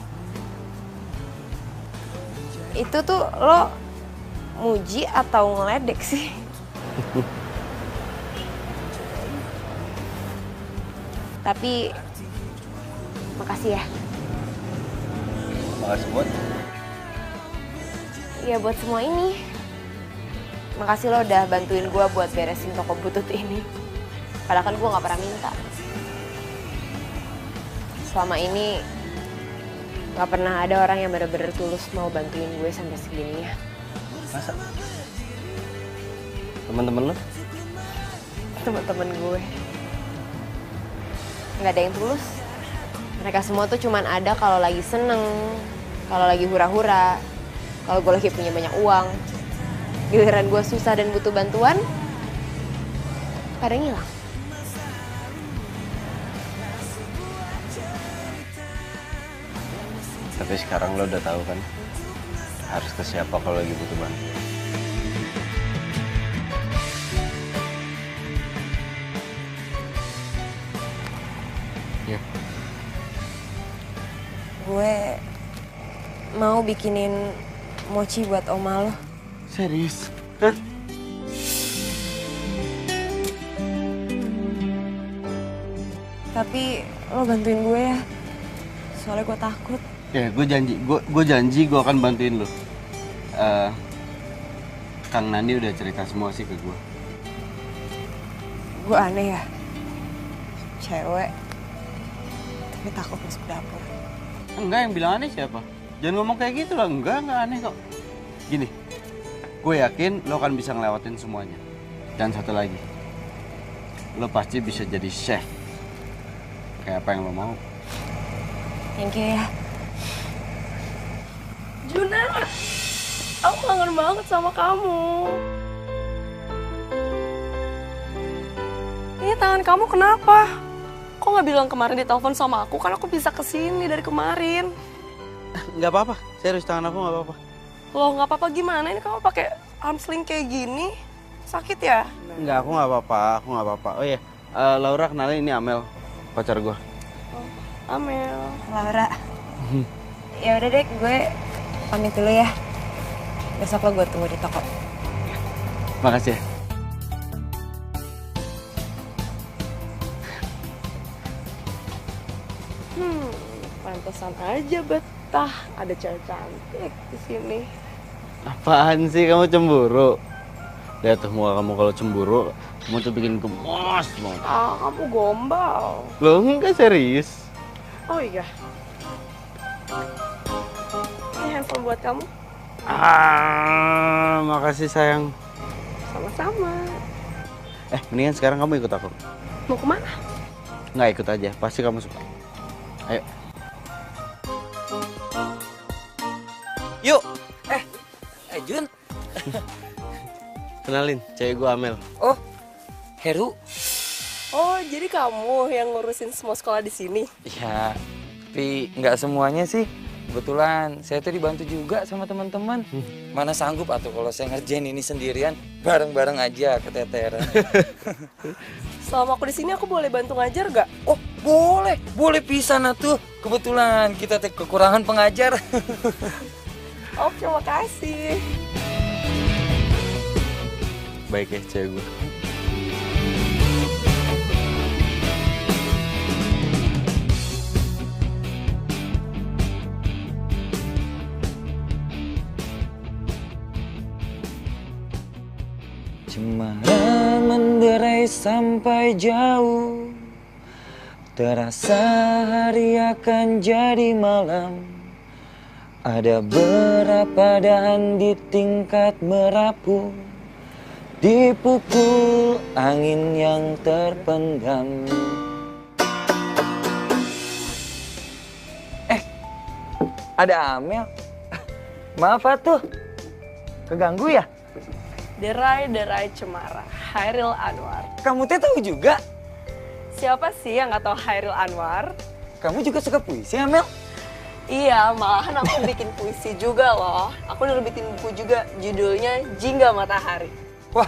Itu tuh lo muji atau ngeledek sih? Tapi makasih ya. Makasih buat. Ya buat semua ini. Makasih lo udah bantuin gue buat beresin toko butut ini. Padahal kan gue gak pernah minta. Selama ini gak pernah ada orang yang bener-bener tulus mau bantuin gue sampai segininya. Masa? Temen-temen lo? Temen-temen gue. Gak ada yang tulus. Mereka semua tuh cuman ada kalau lagi seneng, kalau lagi hura-hura, kalau gue lagi punya banyak uang. Giliran gue susah dan butuh bantuan, pada ngilang. Tapi sekarang lo udah tahu kan harus ke siapa kalau lagi butuh bantuan. Ya. Gue mau bikinin mochi buat oma lo. Serius? Hah? Tapi lo bantuin gue ya, soalnya gue takut. Ya, gue janji gue akan bantuin lo. Kang Nandi udah cerita semua sih ke gue. Gue aneh ya, cewek, tapi takut masuk dapur. Enggak, yang bilang aneh siapa? Jangan ngomong kayak gitu lah, enggak aneh kok. Gini, gue yakin lo akan bisa ngelewatin semuanya. Dan satu lagi, lo pasti bisa jadi chef. Kayak apa yang lo mau. Thank you ya. Juna, aku kangen banget sama kamu. Ini tangan kamu kenapa? Kok nggak bilang kemarin di telepon sama aku? Kan aku bisa kesini dari kemarin. Nggak apa-apa, serius tangan aku nggak apa-apa. Loh nggak apa-apa gimana? Ini kamu pakai arm sling kayak gini, sakit ya? Nggak, aku nggak apa-apa. Oh iya, Laura kenalin ini Amel, pacar gue. Oh, Amel. Laura. Ya udah deh, gue pamit dulu ya. Besok lo gue tunggu di toko. Makasih ya. Pantesan aja betah ada cewek cantik di sini. Apaan sih kamu cemburu? Lihat tuh muka kamu kalau cemburu, kamu tuh bikin gemes banget. Ah, kamu gombal. Loh enggak serius. Oh iya. Ini handphone buat kamu. Ah, makasih sayang. Sama-sama. Mendingan sekarang kamu ikut aku. Mau kemana? Nggak ikut aja, pasti kamu suka. Ayo. Yuk. Jun. Kenalin, cewek gue Amel. Oh, Heru? Oh, jadi kamu yang ngurusin semua sekolah di sini? Ya, tapi nggak semuanya sih. Kebetulan saya tuh dibantu juga sama teman-teman. Mana sanggup atau kalau saya ngerjain ini sendirian, bareng-bareng aja keteteran. Selama aku di sini aku boleh bantu ngajar gak? Oh, boleh pisan atuh. Kebetulan kita kekurangan pengajar. Oh, terima kasih. Baik ya cewek gue. Cemara menderai sampai jauh, terasa hari akan jadi malam. Ada berapa dahan di tingkat merapu, dipukul angin yang terpendam. Ada Amel. Maaf atuh, keganggu ya? Derai-derai cemara, Hairil Anwar. Kamu teh tahu juga? Siapa sih yang nggak tahu Hairil Anwar? Kamu juga suka puisi, Amel? Iya, malahan aku bikin puisi juga loh. Aku udah bikin buku juga, judulnya Jingga Matahari. Wah,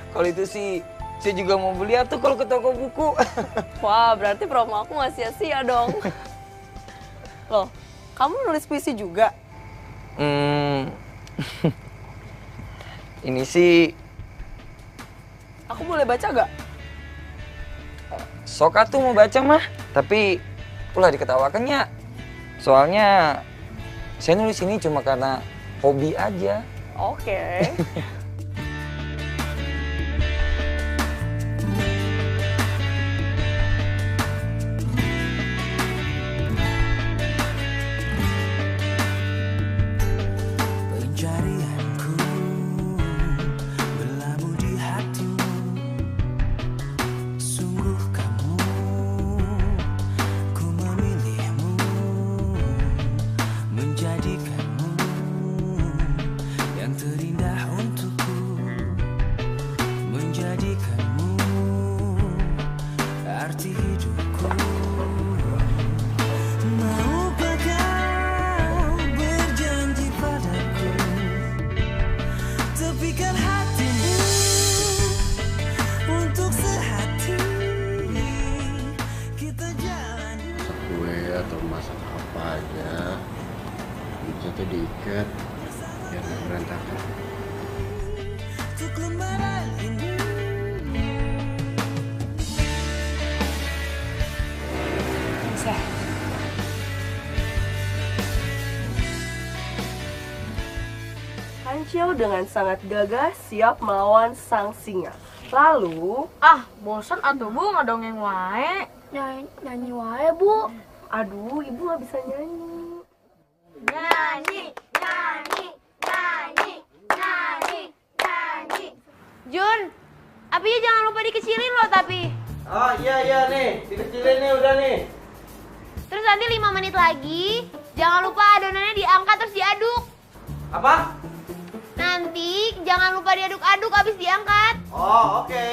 kalau itu sih saya juga mau beli tuh kalau ke toko buku. Wah, berarti promo aku nggak sia-sia dong. Loh, kamu nulis puisi juga? Ini sih... Aku boleh baca gak? Sok atuh mau baca mah, tapi ulah diketawakannya. Soalnya saya nulis ini cuma karena hobi aja. Oke. Pencarianku berlabuh di hatimu. Sungguh kamu, ku memilihmu, menjadikanmu yang terindah untukku, menjadikanmu arti hidupku. Maukah kau berjanji padaku, tepikan hatimu untuk sehati kita jalani. Kue atau masak apa aja, bisa tuh diikat biar nggak berantakan. Untuk lembaran ini Hanciu dengan sangat gagah siap melawan sang singa. Lalu, Bosan atuh Bu, ngadongeng wae. Nyanyi wae Bu. aduh, ibu nggak bisa nyanyi. Nyanyi, nyanyi, nyanyi, nyanyi, nyanyi. Jun, apinya jangan lupa dikecilin loh tapi. Oh iya nih, dikecilin nih udah nih. Terus nanti 5 menit lagi, jangan lupa adonannya diangkat terus diaduk. Apa? Nanti jangan lupa diaduk-aduk habis diangkat. Oh oke.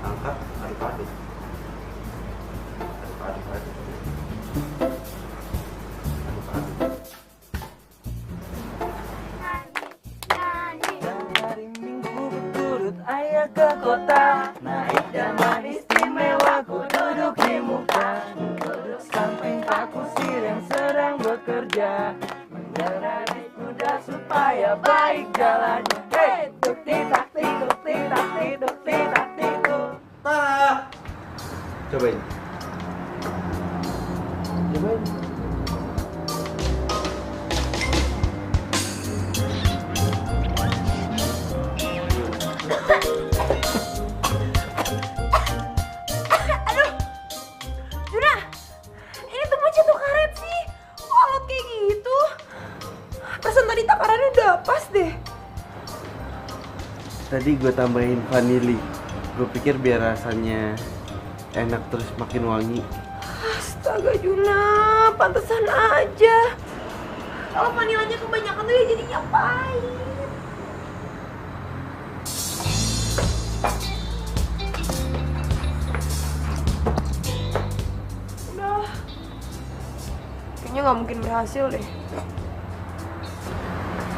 Angkat, aduk-aduk. Aduk-aduk. Hari Minggu berturut ayah ke kota, naik zaman istimewa ku duduk di muka, duduk samping Pak Kusir yang sedang bekerja, mengendarai kuda supaya baik jalannya. Hei, tuk titak tituk titak tituk titak tituk. Tara. Cobain. Cobain. Juna, ini tuh mau jatuh karet sih. Kok alot kayak gitu? Perasaan tadi takarannya udah pas deh. Tadi gue tambahin vanili. Gue pikir biar rasanya enak terus makin wangi. Astaga. Astaga Juna, pantesan aja. Kalau vanilanya kebanyakan tuh ya jadinya pahit. Udah, kayaknya nggak mungkin berhasil deh.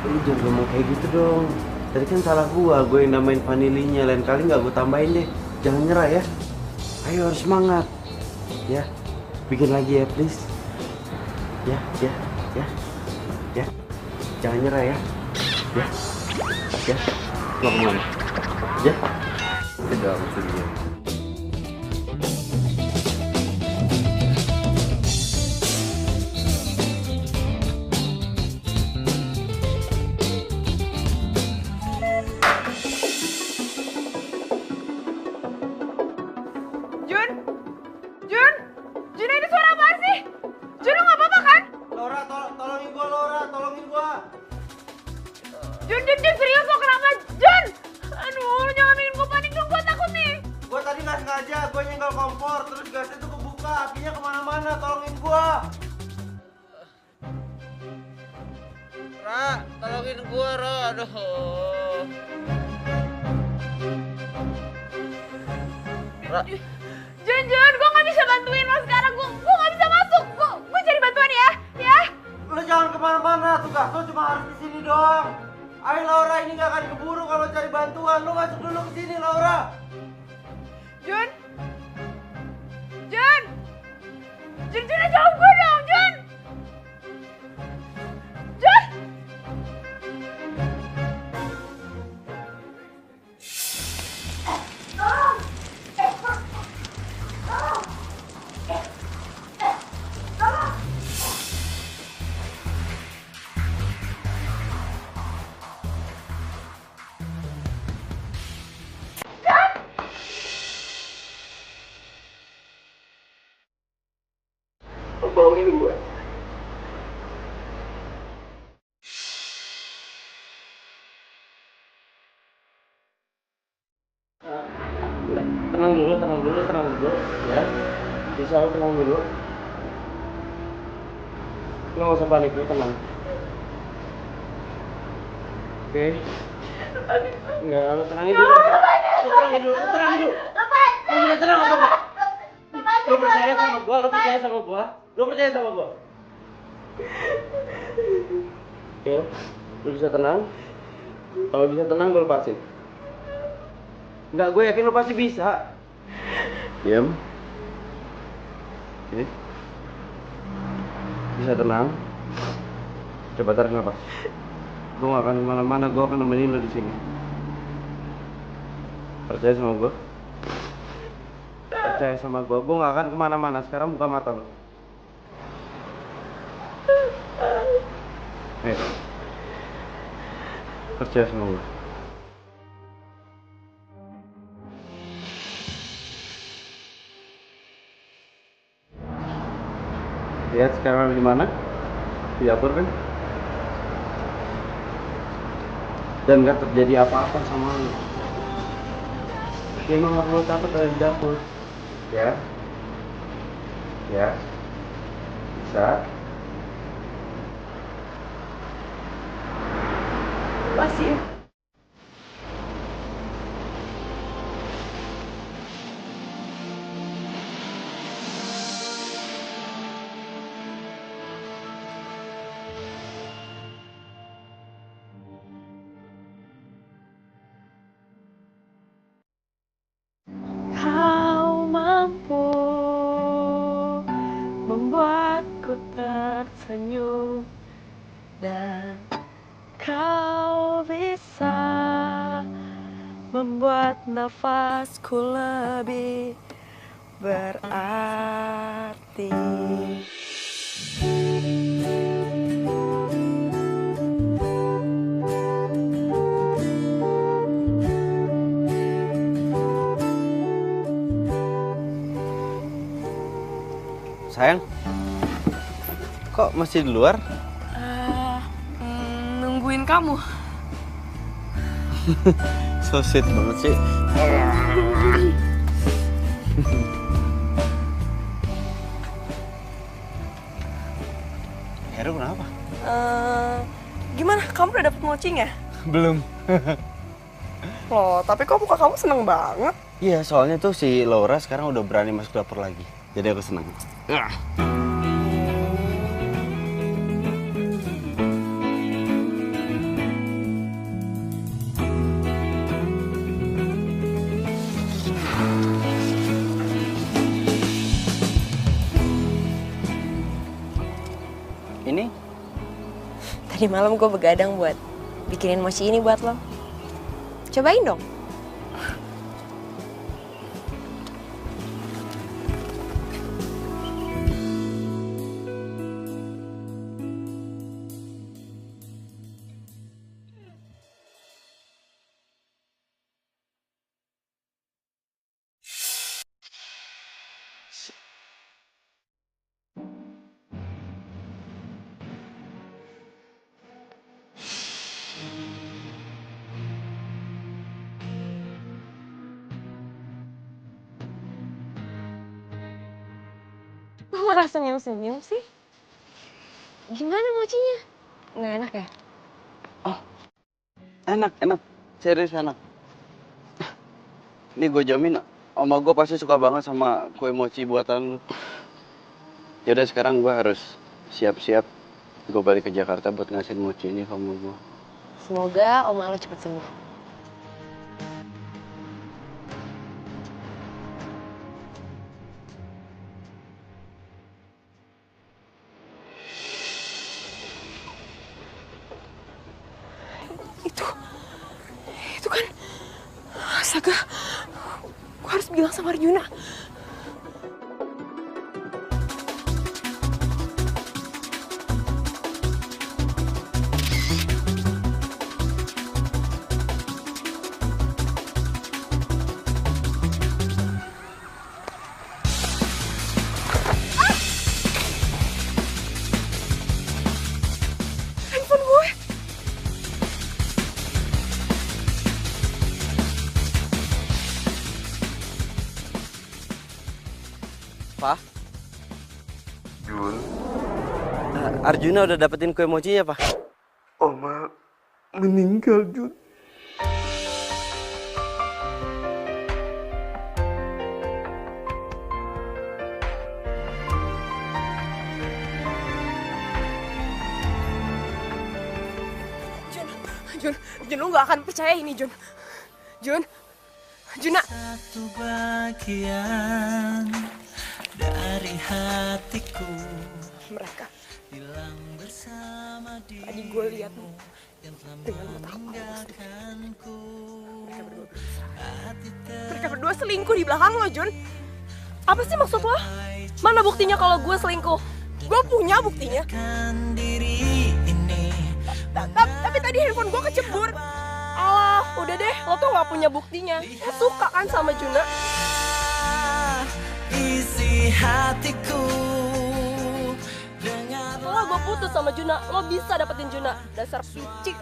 Lu jangan ngomong kayak gitu dong. Tadi kan salah gue yang namain vanilinya. Lain kali nggak gue tambahin deh. Jangan nyerah ya. Ayo harus semangat. Ya, bikin lagi ya please. Ya. Jangan nyerah ya. Ya. Mau kemana? Ya. Udah aku sudah. Jun ini suara apaan sih? Jun lu nggak apa-apa kan? Laura, tolongin gua, Laura, tolongin gua. Jun serius lo kenapa? Jun! Aduh, lu jangan bikin gue panik dong, gue takut nih. Gua tadi nggak sengaja, gua nyenggol kompor, terus gasnya tuh kebuka, apinya kemana-mana, tolongin gua. Ra, tolongin gua, Ra, aduh. Ra. Jun, gue gak bisa bantuin lo sekarang, gue gak bisa masuk, gue cari bantuan ya. Lu jangan kemana-mana, tugas lu cuma harus di sini doang. Ayo Laura, ini gak akan keburu kalau cari bantuan, lu masuk dulu ke sini Laura. Jun, jawab gue dong, Jun. Bohongin gue. Tenang dulu ya. Bisa tenang dulu. Lo nggak usah panik, lu tenang. Oke. Enggak, lu tenangin dulu. Tenang dulu. Lu tenang apa? Lu percaya sama gua. Oke, lu bisa tenang. Kalau bisa tenang, gue lepasin. Enggak, gue yakin lu pasti bisa. Diam. Oke. Bisa tenang. Coba tarik nafas. Gue gak akan kemana-mana, gue akan nemenin lu di sini. Percaya sama gue. Percaya sama gue gak akan kemana-mana. Sekarang buka mata lu. Percaya sama gue. Lihat sekarang di mana? Di dapur kan? Dan gak terjadi apa-apa sama lu. Dia emang gak perlu takut ada di dapur. Ya? Bisa? Makasih ya. Kau mampu membuatku tersenyum dan kau bisa membuat nafasku lebih berarti. Sayang, kok masih di luar? Nungguin kamu. So sweet banget sih. mochinya? Belum. Loh, tapi kok muka kamu seneng banget? Iya, soalnya tuh si Laura sekarang udah berani masuk dapur lagi. Jadi aku senang. Ini? Tadi malam gue begadang buat bikinin mochi ini buat lo. Cobain dong. Kok malah senyum-senyum sih? Gimana mochinya? Nggak enak ya? Enak, enak. Serius enak. Ini gue jamin, oma gue pasti suka banget sama kue mochi buatan lu. Yaudah sekarang gue harus siap-siap. Gue balik ke Jakarta buat ngasihin mochi ini ke oma gue. Semoga oma lo cepet sembuh. Itu kan... Astaga, gue harus bilang sama Arjuna. Handphone gue. Pak? Jun? Arjuna udah dapetin kue mochi ya, Pak? Oma meninggal, Jun. Jun, lu gak akan percaya ini, Jun. Juna. Satu bagian dari hatiku. Mereka. Hilang bersama dirimu. Tadi gue lihat dengan mata meninggalkanku. Mereka berdua selingkuh di belakang lo, Jun. Apa sih maksud lo? Mana buktinya kalau gue selingkuh? Gue punya buktinya. Tapi tadi handphone gue kecebur. Alah, udah deh, lo tuh gak punya buktinya. Lo suka kan sama Juna? Isi hatiku. Setelah gue putus sama Juna, lo bisa dapetin Juna. Dasar picik.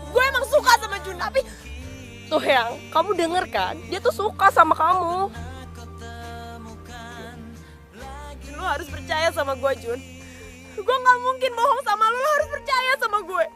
Gue emang suka sama Juna, tapi... Tuh yang, kamu denger kan? Dia tuh suka sama kamu. Lo harus percaya sama gue, Jun. Gue gak mungkin bohong sama lo harus percaya sama gue.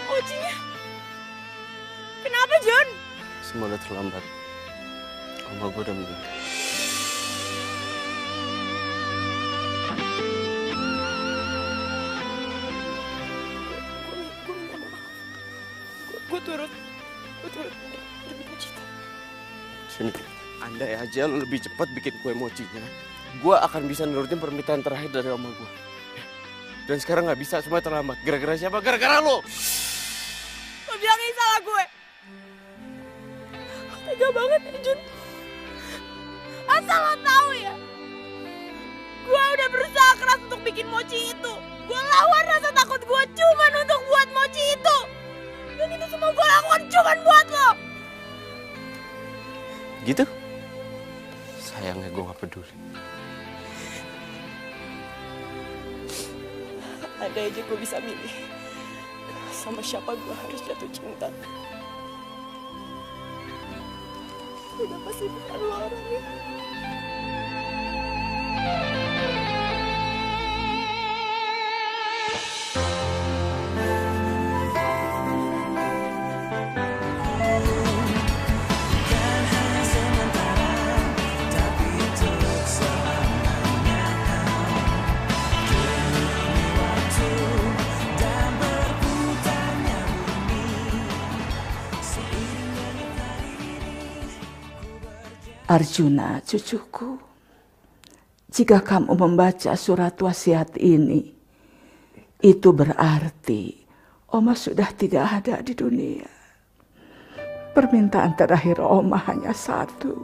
Mochinya. Kenapa, Jun? Semua udah terlambat. Oma gue udah meninggal. Gue turut demi Cita. Sini, andai aja lo lebih cepat bikin kue mochinya, gue akan bisa nurutin permintaan terakhir dari oma gue. Dan sekarang nggak bisa, semua terlambat. Gara-gara siapa? Gara-gara lo! Lo bilang ini salah gue. Tega banget ya, Jun. Asal lo tahu ya, gue udah berusaha keras untuk bikin mochi itu. Gue lawan rasa takut gue cuman untuk buat mochi itu. Dan itu semua gue lakukan cuman buat lo. Gitu? Sayangnya gue gak peduli. Andai aja gue bisa milih sama siapa gue harus jatuh cinta. Udah pasti bukan lo orangnya. Arjuna, cucuku, jika kamu membaca surat wasiat ini, itu berarti Oma sudah tidak ada di dunia. Permintaan terakhir Oma hanya satu.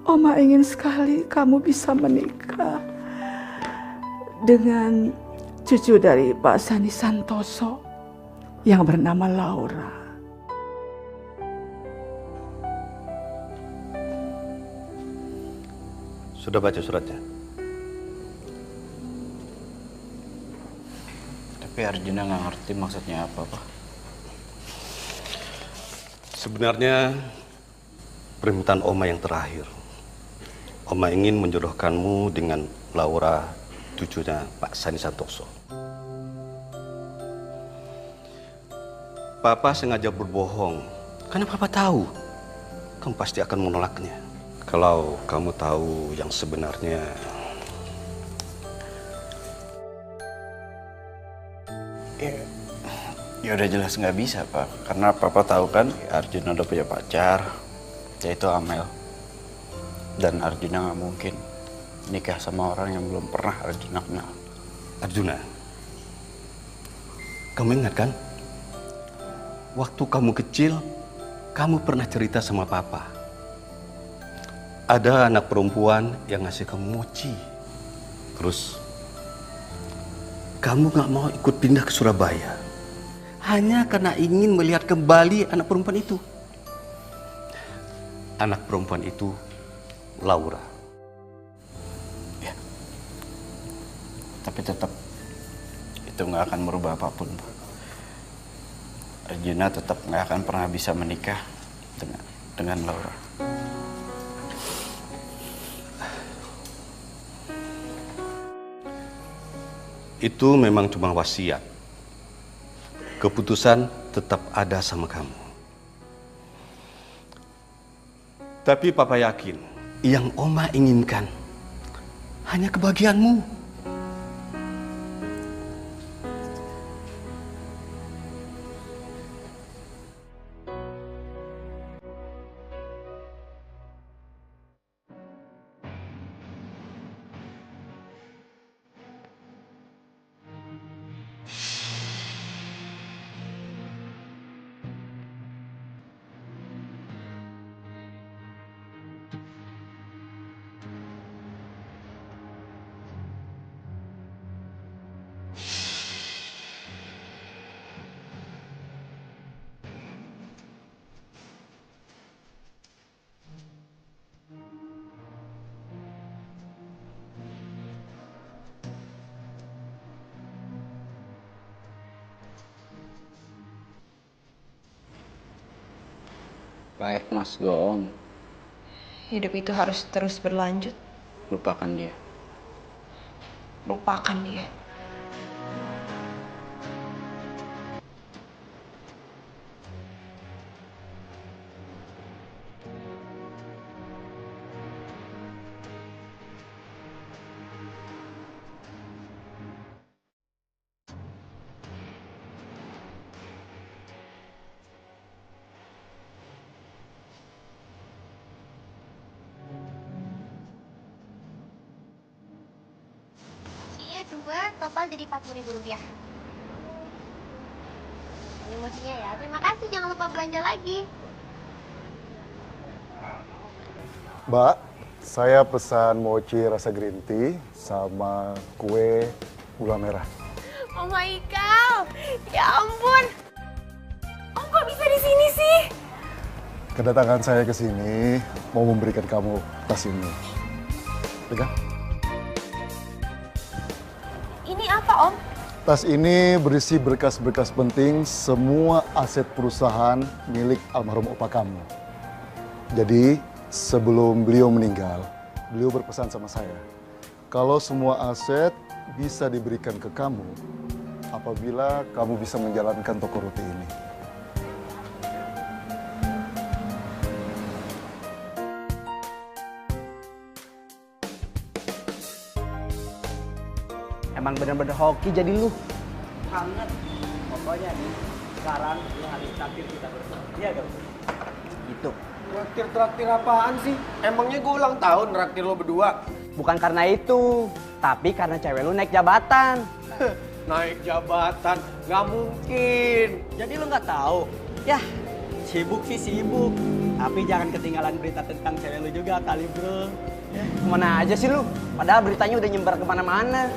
Oma ingin sekali kamu bisa menikah dengan cucu dari Pak Sani Santoso yang bernama Laura. Sudah baca suratnya? Tapi Arjuna nggak ngerti maksudnya apa, Pak. Sebenarnya permintaan Oma yang terakhir. Oma ingin menjodohkanmu dengan Laura, cucunya Pak Sani Santoso. Papa sengaja berbohong karena Papa tahu kamu pasti akan menolaknya. Kalau kamu tahu yang sebenarnya, ya udah jelas nggak bisa, Pak. Karena Papa tahu kan Arjuna udah punya pacar, yaitu Amel. Dan Arjuna nggak mungkin nikah sama orang yang belum pernah Arjuna kenal. Arjuna, kamu ingat kan? Waktu kamu kecil, kamu pernah cerita sama Papa. Ada anak perempuan yang ngasih kamu mochi. Terus, kamu gak mau ikut pindah ke Surabaya. Hanya karena ingin melihat kembali anak perempuan itu. Anak perempuan itu, Laura. Ya. Tapi tetap, itu gak akan merubah apapun, Pak. Arjuna tetap gak akan pernah bisa menikah dengan Laura. Itu memang cuma wasiat. Keputusan tetap ada sama kamu. Tapi Papa yakin, yang Oma inginkan hanya kebahagiaanmu. Baik, Mas Gong. Hidup itu harus terus berlanjut. Lupakan dia. Lupakan dia. Dua total jadi Rp40.000. Ini mochinya ya. Terima kasih, jangan lupa belanja lagi. Mbak, saya pesan mochi rasa green tea sama kue gula merah. Oh my God, ya ampun. Om kok bisa di sini sih? Kedatangan saya ke sini mau memberikan kamu tas ini. Pegang. Ini apa, Om? Tas ini berisi berkas-berkas penting semua aset perusahaan milik almarhum opa kamu. Jadi sebelum beliau meninggal, beliau berpesan sama saya, kalau semua aset bisa diberikan ke kamu apabila kamu bisa menjalankan toko roti ini. Emang bener-bener hoki jadi lu. Banget. Pokoknya nih, sekarang lu harus traktir kita berdua. Iya dong? Gitu. Traktir apaan sih? Emangnya gue ulang tahun traktir lo berdua? Bukan karena itu, tapi karena cewek lu naik jabatan. Naik jabatan? Nggak mungkin. Jadi lu nggak tahu? Yah, sibuk sih sibuk. Tapi jangan ketinggalan berita tentang cewek lu juga kali bro. Kemana aja sih lu? Padahal beritanya udah nyebar kemana-mana.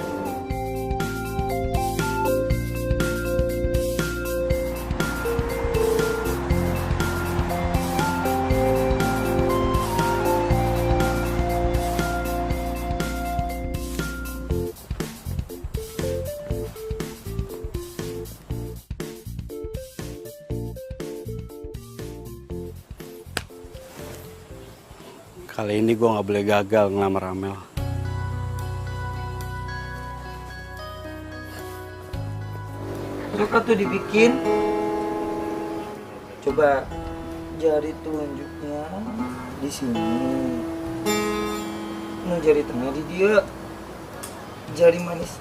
Kali ini gue gak boleh gagal ngelamar Amel. Suka tuh dibikin. Coba jari telunjuknya di sini. Nah, jari tengah di dia. Jari manis.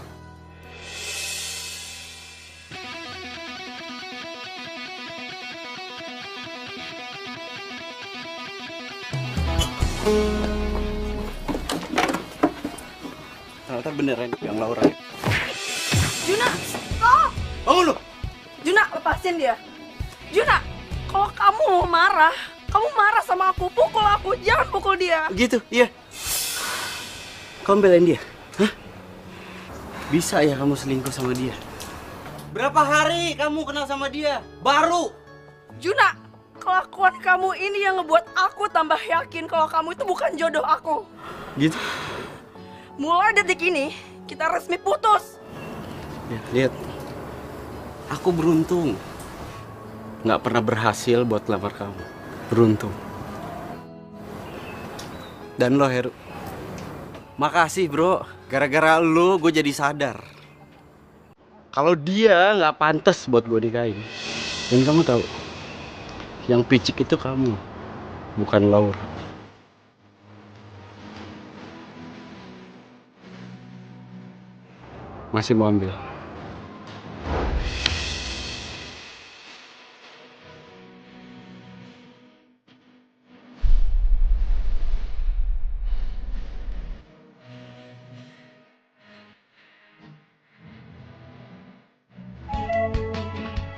Ternyata beneran yang Laura. Juna, stop! Bangun lu! Juna, lepasin dia. Juna, kalau kamu mau marah, kamu marah sama aku, pukul aku, jangan pukul dia. Gitu, iya. Kamu belain dia? Hah? Bisa ya kamu selingkuh sama dia? Berapa hari kamu kenal sama dia? Baru! Juna, kelakuan kamu ini yang ngebuat aku tambah yakin kalau kamu itu bukan jodoh aku. Gitu? Mulai detik ini, kita resmi putus. Ya, lihat. Aku beruntung. Nggak pernah berhasil buat lamar kamu. Beruntung. Dan lo, Heru. Makasih, bro. Gara-gara lo, gue jadi sadar. Kalau dia nggak pantas buat gue nikahin. Dan kamu tahu, yang picik itu kamu, bukan Laura. Masih mau ambil?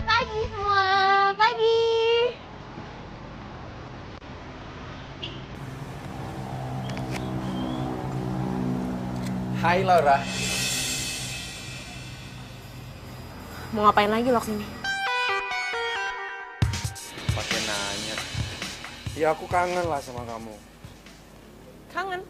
Pagi semua, pagi. Hai Laura. Mau ngapain lagi lo kesini? Pakai nanya. Ya aku kangen lah sama kamu. Kangen?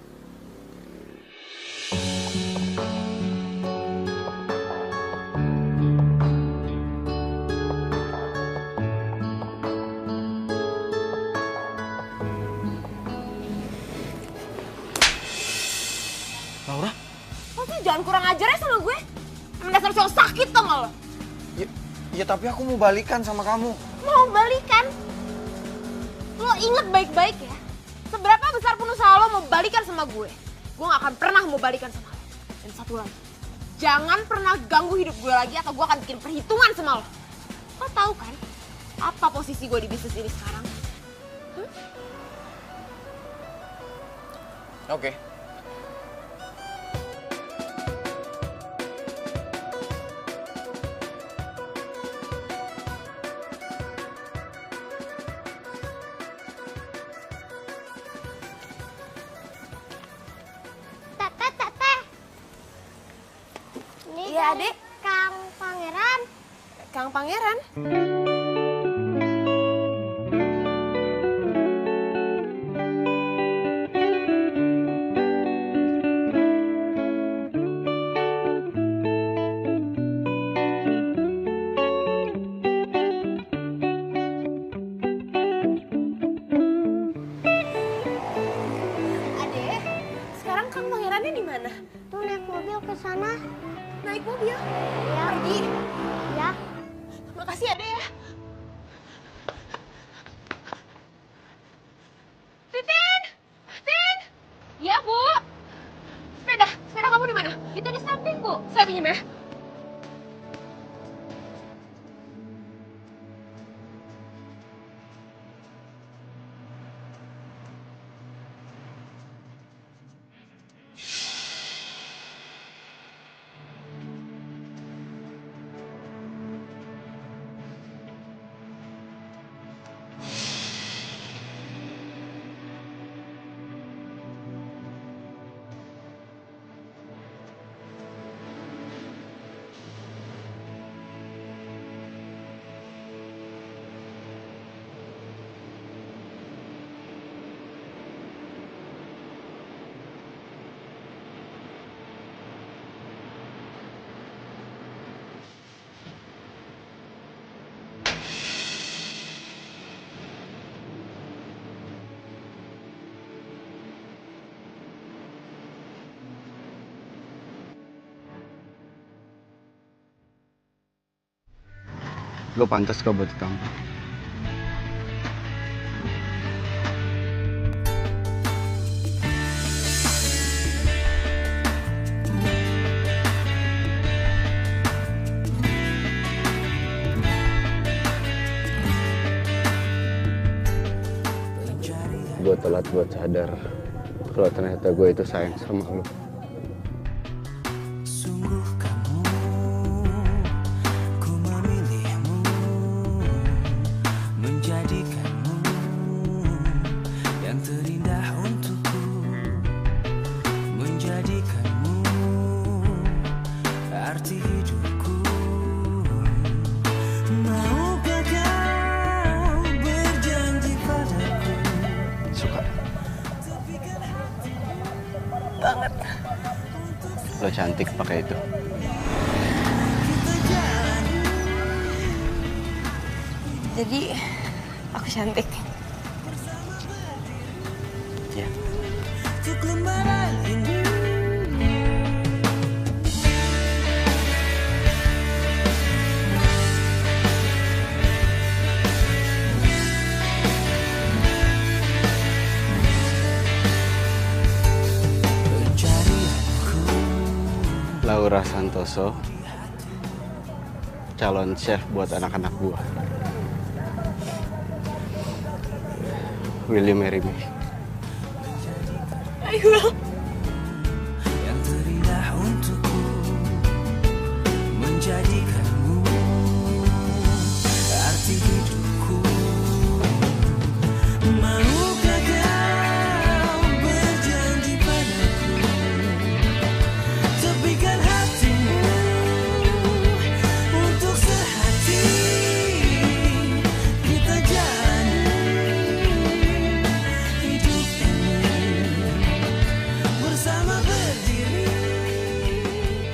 Laura? Lo sih jangan kurang ajar ya sama gue. Emang dasar cowok sakit tau gak lo? Ya tapi aku mau balikan sama kamu. Mau balikan? Lo inget baik-baik ya. Seberapa besar pun usaha lo mau balikan sama gue gak akan pernah mau balikan sama lo. Dan satu lagi, jangan pernah ganggu hidup gue lagi atau gue akan bikin perhitungan sama lo. Lo tahu kan apa posisi gue di bisnis ini sekarang? Oke. Iya, Dek. Kang Pangeran. Kang Pangeran? Ya, pergi. Ya. Makasih ya, Dek ya. Titin! Tin! Iya, Bu. Sepeda kamu di mana? Itu di samping, Bu. Saya pinjam ya. Lo pantas kok buat ditampar. Gue telat buat sadar kalau ternyata gue itu sayang sama lo. Banget. Lo cantik pakai itu. Jadi, aku cantik. Ya. Laura Santoso, calon chef buat anak-anak gua. Will you marry me? I will. Yang terindah untukku menjadikanmu arti hidupku. Maukah kau berjanji padaku, tepikan hatimu untuk sehati kita jalani hidup ini bersama berdiri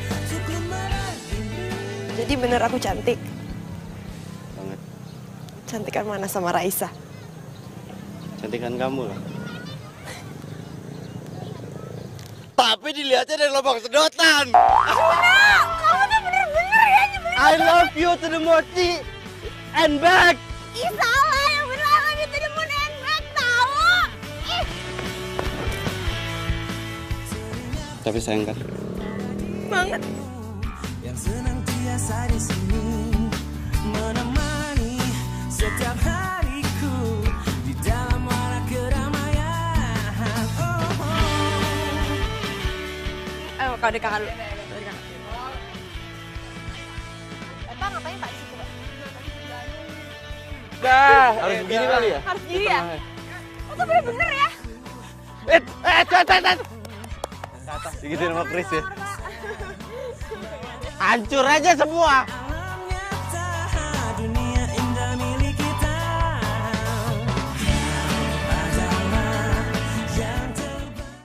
untuk lembaran ini. Jadi bener aku cantik. Banget. Cantikan mana sama Raisa? Cantikan kamu lah. Tapi dilihatnya dari lubang sedotan. Kamu tuh bener-bener ya nyebelin. I love you to the Mochi and back. Ih salah, yang bener I love you to the moon and back tau. Ih. Tapi sayang kan? Banget. Yang senantiasa di sini menemani setiap hariku di dalam walau keramaian. Ayo kau dekat dulu. Bapak ngapain Pak di situ, Pak? Dah, harus begini kali ya? Harus gini ya? Lo tuh bener-bener ya? Digituin sama Chris ya. Hancur aja semua.